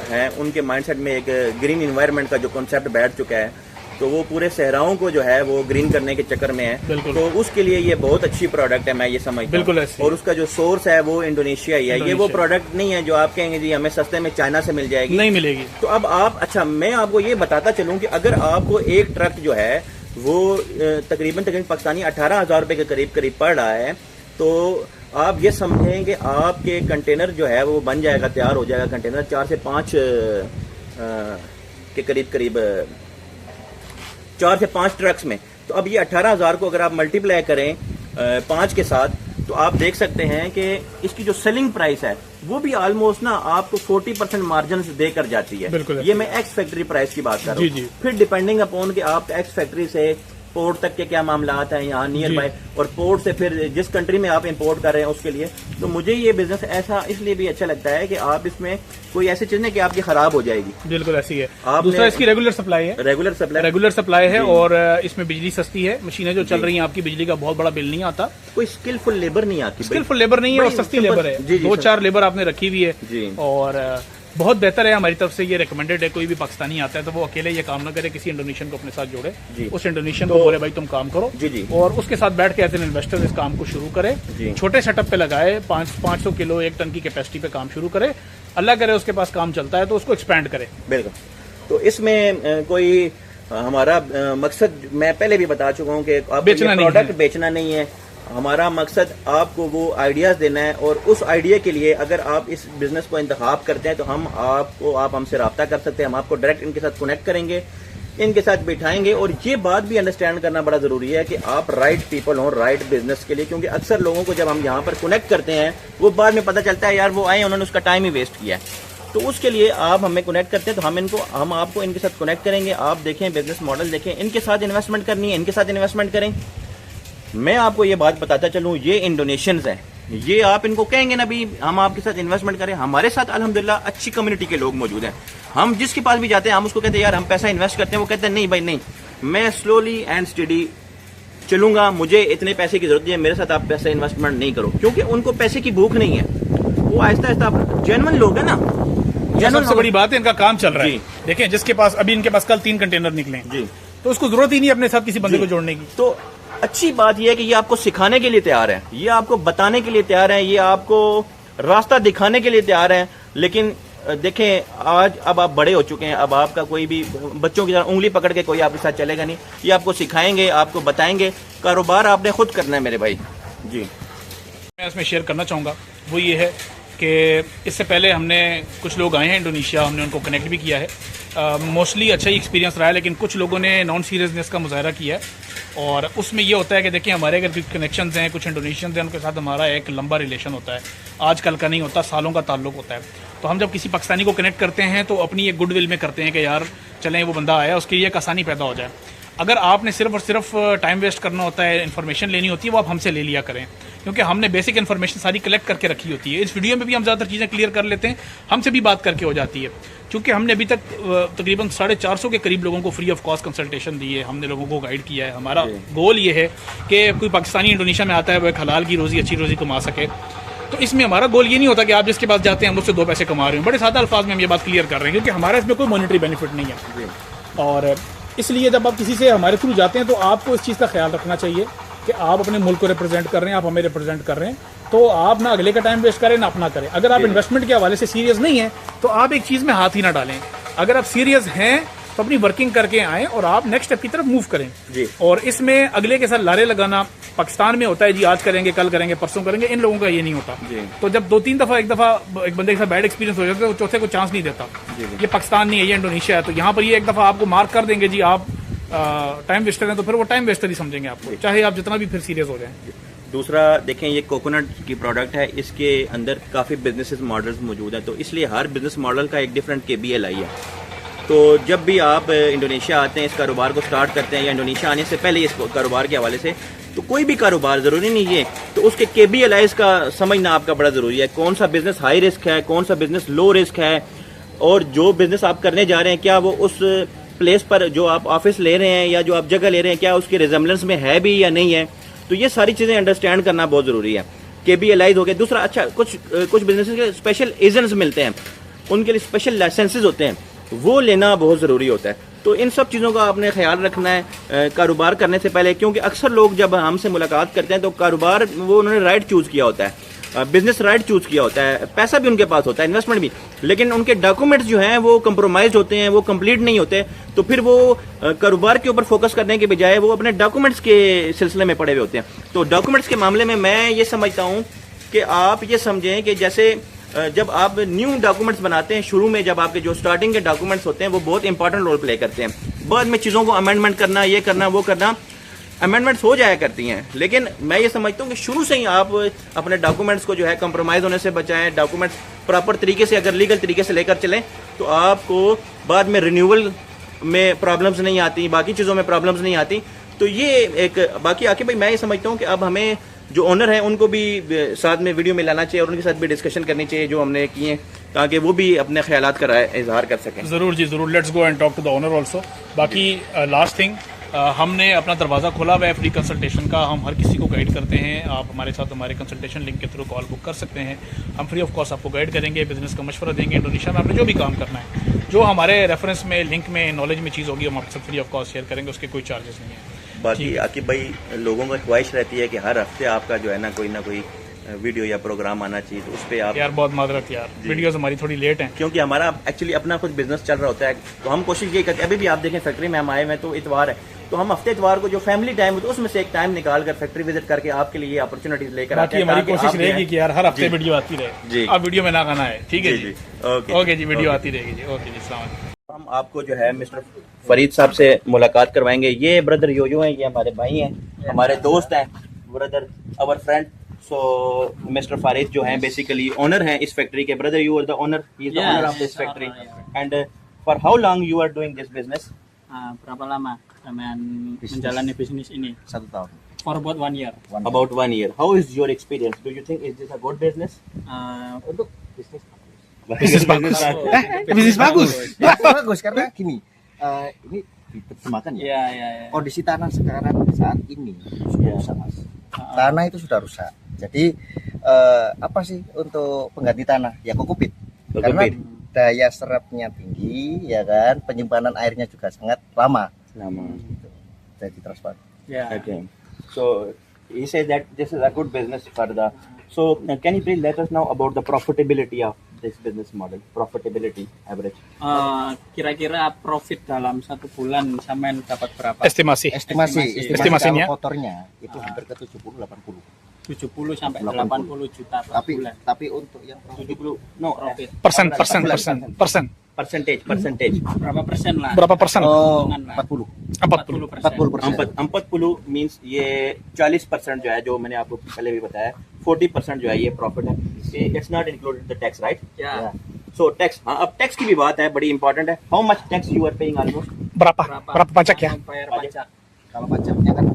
हैं उनके माइंडसेट में एक ग्रीन एनवायरनमेंट का जो कॉन्सेप्ट बैठ चुका है, तो वो पूरे सहराओं को जो है वो ग्रीन करने के चक्कर में है। तो उसके लिए ये बहुत अच्छी प्रोडक्ट है, मैं ये समझता हूं। बिल्कुल ऐसे। और उसका जो सोर्स है वो इंडोनेशिया ही है। ये वो प्रोडक्ट नहीं है जो आप कहेंगे जी हमें सस्ते में चाइना से मिल जाएगी, नहीं मिलेगी। तो अब आप, अच्छा मैं आपको ये बताता चलूं कि अगर आपको एक ट्रक जो है वो तकरीबन पाकिस्तानी 18,000 रुपए के करीब पड़ रहा है, तो आप ये समझें कि आपके कंटेनर जो है वो बन जाएगा, तैयार हो जाएगा कंटेनर 4 से 5 के करीब 4 से 5 ट्रक्स में। तो अब ये 18,000 को अगर आप मल्टीप्लाई करें 5 के साथ, तो आप देख सकते हैं कि इसकी जो सेलिंग प्राइस है वो भी ऑलमोस्ट ना आपको 40% मार्जिन देकर जाती है। ये मैं एक्स फैक्ट्री प्राइस की बात कर रहा हूँ। फिर डिपेंडिंग अपॉन कि आप एक्स फैक्ट्री से पोर्ट तक के क्या मामलात हैं यहाँ नियर बाय, और पोर्ट से फिर जिस कंट्री में आप इंपोर्ट कर रहे हैं उसके लिए। तो मुझे ये बिजनेस ऐसा इसलिए भी अच्छा लगता है कि आप इसमें कोई ऐसी चीज नहीं कि आपकी खराब हो जाएगी। बिल्कुल ऐसी है। दूसरा इसकी रेगुलर सप्लाई है, रेगुलर सप्लाई है, और इसमें बिजली सस्ती है। मशीनें जो चल रही हैं आपकी, बिजली का बहुत बड़ा बिल नहीं आता, कोई स्किलफुल लेबर नहीं आती, स्किलफुल लेबर नहीं है और सस्ती लेबर है। 2-4 लेबर आपने रखी हुई है और बहुत बेहतर है। हमारी तरफ से ये रिकमेंडेड है, कोई भी पाकिस्तानी आता है तो वो अकेले ये काम ना करे, किसी इंडोनेशियन को अपने साथ जोड़े, उस इंडोनेशियन को बोले भाई तुम काम करो, और उसके साथ बैठ के एज एन इन्वेस्टर इस काम को शुरू करे। छोटे सेटअप पे लगाए, 500 किलो 1 टन की कैपेसिटी पे काम शुरू करे, अल्लाह करे उसके पास काम चलता है तो उसको एक्सपैंड करे। बिल्कुल। तो इसमें कोई हमारा मकसद मैं पहले भी बता चुका हूँ कि प्रोडक्ट बेचना नहीं है, हमारा मकसद आपको वो आइडियाज देना है। और उस आइडिया के लिए अगर आप इस बिजनेस को इंतखाब करते हैं तो आप हमसे रब्ता कर सकते हैं, हम आपको डायरेक्ट इनके साथ कनेक्ट करेंगे, इनके साथ बिठाएंगे। और ये बात भी अंडरस्टैंड करना बड़ा जरूरी है कि आप राइट पीपल हो राइट बिजनेस के लिए, क्योंकि अक्सर लोगों को जब हम यहाँ पर कनेक्ट करते हैं वो बाद में पता चलता है यार वो आए उन्होंने उसका टाइम ही वेस्ट किया है। तो उसके लिए आप हमें कनेक्ट करते हैं तो हम आपको इनके साथ कनेक्ट करेंगे। आप देखें बिजनेस मॉडल देखें, इनके साथ इन्वेस्टमेंट करनी है, इनके साथ इन्वेस्टमेंट करें। मैं आपको ये बात बताता चलूं, ये इंडोनेशियंस हैं, ये आप इनको कहेंगे ना भी हम आपके साथ इन्वेस्टमेंट करें, हमारे साथ अल्हम्दुलिल्लाह अच्छी कम्युनिटी के लोग मौजूद हैं। हम जिसके पास भी जाते हैं हम उसको कहते हैं यार हम पैसा इन्वेस्ट करते हैं, वो कहते हैं नहीं भाई नहीं, मैं स्लोली एंड स्टडी चलूंगा, मुझे इतने पैसे की जरूरत है, मेरे साथ आप पैसा इन्वेस्टमेंट नहीं करो, क्योंकि उनको पैसे की भूख नहीं है। वो आहिस्ता आहिस्ता जेन्युइन लोग है ना, सबसे बड़ी बात है इनका काम चल रहा है। देखें जिसके पास अभी इनके पास कल 3 कंटेनर निकले जी, तो उसको जरूरत ही नहीं अपने साथ किसी बंदे को जोड़ने की। तो अच्छी बात यह है कि ये आपको सिखाने के लिए तैयार है, ये आपको बताने के लिए तैयार है, ये आपको रास्ता दिखाने के लिए तैयार है। लेकिन देखें आज अब आप बड़े हो चुके हैं, अब आपका कोई भी बच्चों की तरह उंगली पकड़ के कोई आपके साथ चलेगा नहीं, ये आपको सिखाएंगे, आपको बताएंगे, कारोबार आपने खुद करना है मेरे भाई जी। मैं इसमें शेयर करना चाहूँगा वो ये है कि इससे पहले हमने कुछ लोग आए हैं इंडोनेशिया, हमने उनको कनेक्ट भी किया है, मोस्टली अच्छा ही एक्सपीरियंस रहा है, लेकिन कुछ लोगों ने नॉन सीरियसनेस का मुजाहरा किया है। और उसमें ये होता है कि देखिए हमारे अगर कनेक्शंस हैं, कुछ इंडोनेशियंस हैं, उनके साथ हमारा एक लंबा रिलेशन होता है, आजकल का नहीं होता, सालों का ताल्लुक होता है। तो हम जब किसी पाकिस्तानी को कनेक्ट करते हैं तो अपनी एक गुडविल में करते हैं कि यार चलें वो बंदा आया, उसके लिए एक आसानी पैदा हो जाए। अगर आपने सिर्फ और सिर्फ टाइम वेस्ट करना होता है, इन्फॉर्मेशन लेनी होती है, वो आप हमसे ले लिया करें, क्योंकि हमने बेसिक इन्फॉर्मेशन सारी कलेक्ट करके रखी होती है। इस वीडियो में भी हम ज़्यादातर चीज़ें क्लियर कर लेते हैं, हमसे भी बात करके हो जाती है, क्योंकि हमने अभी तक तकरीबन 450 के करीब लोगों को फ्री ऑफ कॉस्ट कंसल्टेशन दी है, हमने लोगों को गाइड किया है। हमारा गोल ये है कि कोई पाकिस्तानी इंडोनेशिया में आता है वो एक हलाल की रोज़ी, अच्छी रोज़ी कमा सके। तो इसमें हमारा गोल ये नहीं होता कि आप जिसके पास जाते हैं हम उससे 2 पैसे कमा रहे हैं। बड़े सादा अल्फाज में हम ये बात क्लियर कर रहे हैं, क्योंकि हमारा इसमें कोई मॉनिटरी बेनिफिट नहीं है। और इसलिए जब आप किसी से हमारे थ्रू जाते हैं तो आपको इस चीज़ का ख्याल रखना चाहिए कि आप अपने मुल्क को रिप्रेजेंट कर रहे हैं, आप हमें रिप्रेजेंट कर रहे हैं, तो आप ना अगले का टाइम वेस्ट करें ना अपना करें। अगर आप इन्वेस्टमेंट के हवाले से सीरियस नहीं हैं तो आप एक चीज़ में हाथ ही ना डालें। अगर आप सीरियस हैं तो अपनी वर्किंग करके आएँ और आप नेक्स्ट स्टेप की तरफ मूव करें जी। और इसमें अगले के साथ लारे लगाना पाकिस्तान में होता है जी, आज करेंगे, कल करेंगे, परसों करेंगे, इन लोगों का ये नहीं होता। तो जब 2-3 दफा एक बंदे के साथ बैड एक्सपीरियंस हो जाता है तो चौथे को चांस नहीं देता। ये पाकिस्तान नहीं है, ये इंडोनेशिया है। तो यहाँ पर ये एक दफा आपको मार्क कर देंगे जी आप टाइम वेस्टर हैं, तो फिर वो टाइम वेस्टर ही समझेंगे आपको, चाहे आप जितना भी फिर सीरियस हो जाएं। दूसरा देखें, ये कोकोनट की प्रोडक्ट है, इसके अंदर काफ़ी बिजनेस मॉडल्स मौजूद हैं, तो इसलिए हर बिजनेस मॉडल का एक डिफरेंट KBLI है। तो जब भी आप इंडोनेशिया आते हैं, इस कारोबार को स्टार्ट करते हैं या इंडोनेशिया आने से पहले इस कारोबार के हवाले से, तो कोई भी कारोबार ज़रूरी नहीं है तो उसके KBLIs का समझना आपका बड़ा ज़रूरी है। कौन सा बिज़नेस हाई रिस्क है, कौन सा बिज़नेस लो रिस्क है, और जो बिज़नेस आप करने जा रहे हैं क्या वो उस प्लेस पर जो आप ऑफिस ले रहे हैं या जो आप जगह ले रहे हैं क्या उसके रिजेम्बलेंस में है भी या नहीं है। तो ये सारी चीज़ें अंडरस्टैंड करना बहुत ज़रूरी है। KBLIs हो गए। दूसरा, अच्छा, कुछ बिजनेस के स्पेशल एजेंट्स मिलते हैं, उनके लिए स्पेशल लाइसेंसेज होते हैं, वो लेना बहुत ज़रूरी होता है। तो इन सब चीज़ों का आपने ख्याल रखना है कारोबार करने से पहले, क्योंकि अक्सर लोग जब हमसे मुलाकात करते हैं तो कारोबार वो उन्होंने राइट चूज़ किया होता है, बिजनेस राइट चूज़ किया होता है, पैसा भी उनके पास होता है, इन्वेस्टमेंट भी, लेकिन उनके डॉक्यूमेंट्स जो हैं वो कंप्रोमाइज होते हैं, वो कंप्लीट नहीं होते। तो फिर वो कारोबार के ऊपर फोकस करने के बजाय वो अपने डॉक्यूमेंट्स के सिलसिले में पड़े हुए होते हैं। तो डॉक्यूमेंट्स के मामले में मैं ये समझता हूँ कि आप ये समझें कि जैसे जब आप न्यू डॉक्यूमेंट्स बनाते हैं, शुरू में जब आपके जो स्टार्टिंग के डॉक्यूमेंट्स होते हैं वो बहुत इंपॉर्टेंट रोल प्ले करते हैं। बाद में चीज़ों को अमेंडमेंट करना, ये करना, वो करना, अमेंडमेंट्स हो जाया करती हैं, लेकिन मैं ये समझता हूँ कि शुरू से ही आप अपने डॉक्यूमेंट्स को जो है कंप्रोमाइज़ होने से बचाएं। डॉक्यूमेंट्स प्रॉपर तरीके से अगर लीगल तरीके से लेकर चलें तो आपको बाद में रिन्यूअल में प्रॉब्लम्स नहीं आती, बाकी चीज़ों में प्रॉब्लम्स नहीं आती। तो ये एक बाकी आके भाई मैं ये समझता हूँ कि अब हमें जो ओनर हैं उनको भी साथ में वीडियो में लाना चाहिए और उनके साथ भी डिस्कशन करनी चाहिए जो हमने किए, ताकि वो भी अपने ख्यालात का इजहार कर सकें। ज़रूर जी, ज़रूर। Let's go and talk to the owner also. बाकी लास्ट थिंग, हमने अपना दरवाज़ा खोला हुआ है फ्री कंसल्टेशन का। हम हर किसी को गाइड करते हैं। आप हमारे साथ हमारे कंसल्टेशन लिंक के थ्रू कॉल बुक कर सकते हैं। हम फ्री ऑफ कॉस्ट आपको गाइड करेंगे, बिजनेस का मशवरा देंगे। इंडोनेशिया में आपने जो भी काम करना है, जो हमारे रेफरेंस में, लिंक में, नॉलेज में चीज़ होगी, हम आपके साथ फ्री ऑफ कॉस्ट शेयर करेंगे, उसके कोई चार्जेस नहीं है। बाकी आकिब भाई, लोगों को ख्वाहिश रहती है कि हर हफ्ते आपका जो है ना कोई वीडियो या प्रोग्राम आना चाहिए, तो उस पर आप यार बहुत माजरत यार, वीडियोस हमारी थोड़ी लेट हैं क्योंकि हमारा एक्चुअली अपना कुछ बिजनेस चल रहा होता है। तो हम कोशिश ये करते हैं, अभी भी आप देखें फैक्ट्री में हम आए हुए हैं, तो इतवार है, तो हम हफ्ते इतवार को जो फैमिली टाइम होता है उसमें से एक टाइम निकाल कर फैक्ट्री विजिट करके आपके लिए अपॉर्चुनिटीज लेकर आते हैं। हमारी कोशिश रहेगी कि यार हर हफ्ते वीडियो आती रहे, आप वीडियो में ना खाना है, ठीक है जी? ओके जी, वीडियो आती रहेगी जी। ओके जी, अस्सलाम वालेकुम। हम आपको जो है मिस्टर फरीद साहब से मुलाकात करवाएंगे। ये ब्रदर योयो हैं, ये हमारे भाई हैं, हमारे दोस्त हैं, brother our friend. So mister Farid जो हैं बेसिकली ओनर हैं इस फैक्ट्री के। Brother, you are the owner, he is the owner of this factory. And for how long you are doing this business? Berapa lama kalian menjalani bisnis ini? 1 tahun. For about 1 year. About 1 year. How is your experience? Do you think is this a good business? Untuk bisnis Bisnis bagus. bisnis bagus. Bagus karena gini, ini diterjemahkan ya. Ya. Kondisi tanah sekarang saat ini sudah rusak, Mas. Tanah itu sudah rusak. Jadi apa sih untuk pengganti tanah? Ya kokopit. Karena daya serapnya tinggi, ya kan, penyimpanan airnya juga sangat lama. Gitu. Jadi transparan. Yeah. Okay. So he says that this is a good business for the. So can you please let us know about the profitability of this business model? Profitability average. Kira-kira profit dalam 1 bulan sampean dapat berapa? Estimasi. Estimasinya kotornya itu hampir ke 70-80. 70 sampai 80 juta per bulan. Tapi untuk yang 70 no Profit. Persen. percentage. Berapa persen lah? Berapa persen? 40. 40%. 40 means ये 40% जो है, जो मैंने आपको पहले भी बताया, 40% जो है ये प्रॉफिट है। It's not included the tax, right? Ya. So tax, हाँ, अब टैक्स की भी बात है, बड़ी इंपॉर्टेंट है। How much tax you are paying almost? Berapa pajak ya? Bayar pajak. Kalau pajaknya kan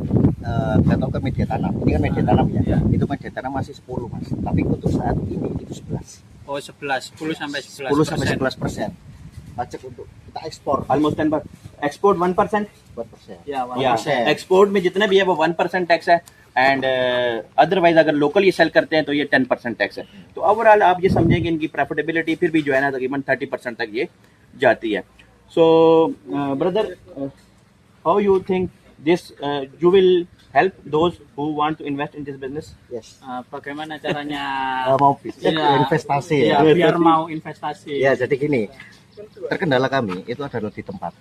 jatuh ke media tanam. Ini kan media tanam ya. Itu media tanam masih 10, Mas. Tapi untuk saat ini itu 11. Oh, 11. 10 sampai 11%. 10 sampai 11%. Pajak untuk kita ekspor almost 10%, export 1%। 4%. Ya, या 1%. एक्सपोर्ट में जितना भी है वो 1% टैक्स है, एंड अदरवाइज अगर लोकल ये सेल करते हैं तो ये 10% टैक्स है। तो ओवरऑल आप ये समझें कि इनकी प्रॉफिटेबिलिटी फिर भी जो है ना तकरीबन 30% तक ये जाती है। सो brother, how you think this you will help those who want to invest in this business? Yes. Bagaimana caranya Mau Iya. investasi ya, ya. biar mau investasi. Ya, jadi gini. Terkendala kami itu adalah di tempat.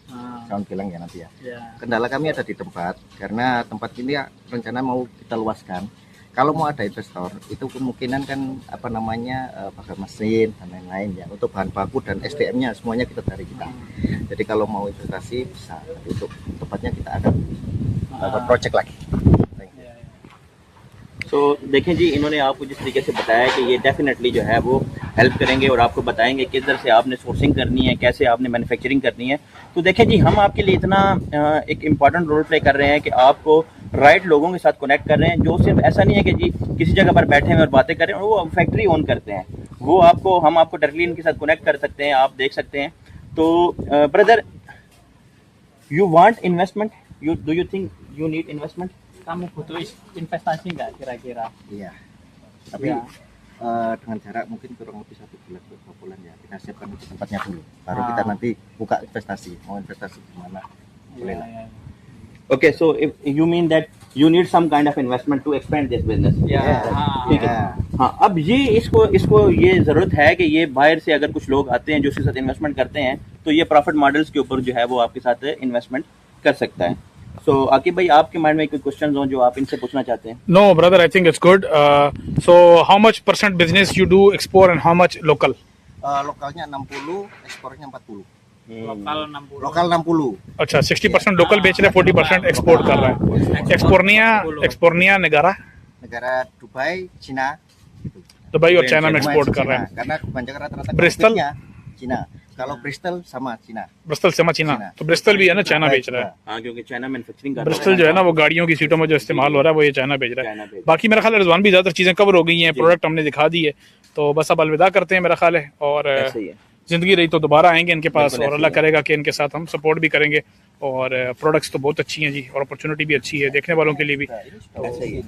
Ah, Kawan bilang ya nanti ya. ya. Kendala kami ada di tempat karena tempat ini ya, rencana mau kita luaskan. Kalau mau ada investor itu kemungkinan kan apa namanya pakai mesin dan lain-lain ya, untuk bahan baku dan SDM-nya semuanya kita dari kita. Jadi kalau mau investasi bisa, tapi untuk tempatnya kita ada project lagi. तो देखें जी, इन्होंने आपको जिस तरीके से बताया कि ये डेफिनेटली जो है वो हेल्प करेंगे और आपको बताएंगे किधर से आपने सोर्सिंग करनी है, कैसे आपने मैन्युफैक्चरिंग करनी है। तो देखें जी, हम आपके लिए इतना एक इम्पॉर्टेंट रोल प्ले कर रहे हैं कि आपको राइट लोगों के साथ कनेक्ट कर रहे हैं, जो सिर्फ ऐसा नहीं है कि जी किसी जगह पर बैठे हैं और बातें कर रहे हैं, वो फैक्ट्री ओन करते हैं, वो आपको हम आपको डायरेक्टली इनके साथ कनेक्ट कर सकते हैं, आप देख सकते हैं। तो brother, you want investment, do you think you need investment? Kamu butuh investasi nggak kira-kira? Iya. Tapi Ya. dengan jarak mungkin kurang lebih 1 bulan 2 bulan ya, kita siapkan untuk tempatnya dulu. Baru kita nanti buka investasi. Mau investasi di mana? Boleh lah. Ya, Okay, so if you mean that you need some kind of investment to expand this business. ya. Ya. ठीक है। Ya. हाँ, अब ये इसको ये ज़रूरत है कि ये बाहर से अगर कुछ लोग आते हैं जो उसके साथ इन्वेस्टमेंट करते हैं, तो ये प्रॉफिट मॉडल्स के ऊपर जो है वो आपके साथ इन्वेस्टमेंट कर सकता है। सो आकिब भाई, आपके माइंड में कोई क्वेश्चन हो जो आप इनसे पूछना चाहते हैं? No, brother, I think it's good. So, how much % business you do export and how much local? Lokalnya 60, ekspornya 40. Lokal 60. Lokal 60. अच्छा, 60% लोकल बेच रहे हैं, 40% एक्सपोर्ट कर रहा है। एक्सपोर्निया negara Negara Dubai, Cina. Gitu. Dubai और चाइना में Dubai, एक्सपोर्ट कर Cina. रहा है। Karena kebanyakan rata-rata Bristol? konfliknya Cina. Kalau Bristol sama Cina. Bristol से चीना, तो ब्रिस्टल भी है ना, चाइना बेच रहा है। हाँ, क्योंकि चाइना मैन्युफैक्चरिंग कर ब्रिस्टल जो है ना, वो गाड़ियों की सीटों में जो इस्तेमाल हो रहा है वो ये चाइना भेज रहा चाइना है। भेज बाकी मेरा ख्याल है रिजवान भी ज़्यादातर चीज़ें कवर हो गई हैं, प्रोडक्ट हमने दिखा दी है, तो बस अब अलविदा करते हैं मेरा ख्याल है। और ऐसे ही है। ज़िंदगी रही तो दोबारा आएंगे इनके पास, बिल्कुल और ऐसे अल्लाह ही करेगा कि इनके साथ हम सपोर्ट भी करेंगे। और प्रोडक्ट्स तो बहुत अच्छी हैं जी, और अपॉर्चुनिटी भी अच्छी है देखने वालों के लिए भी। ऐसा ही है।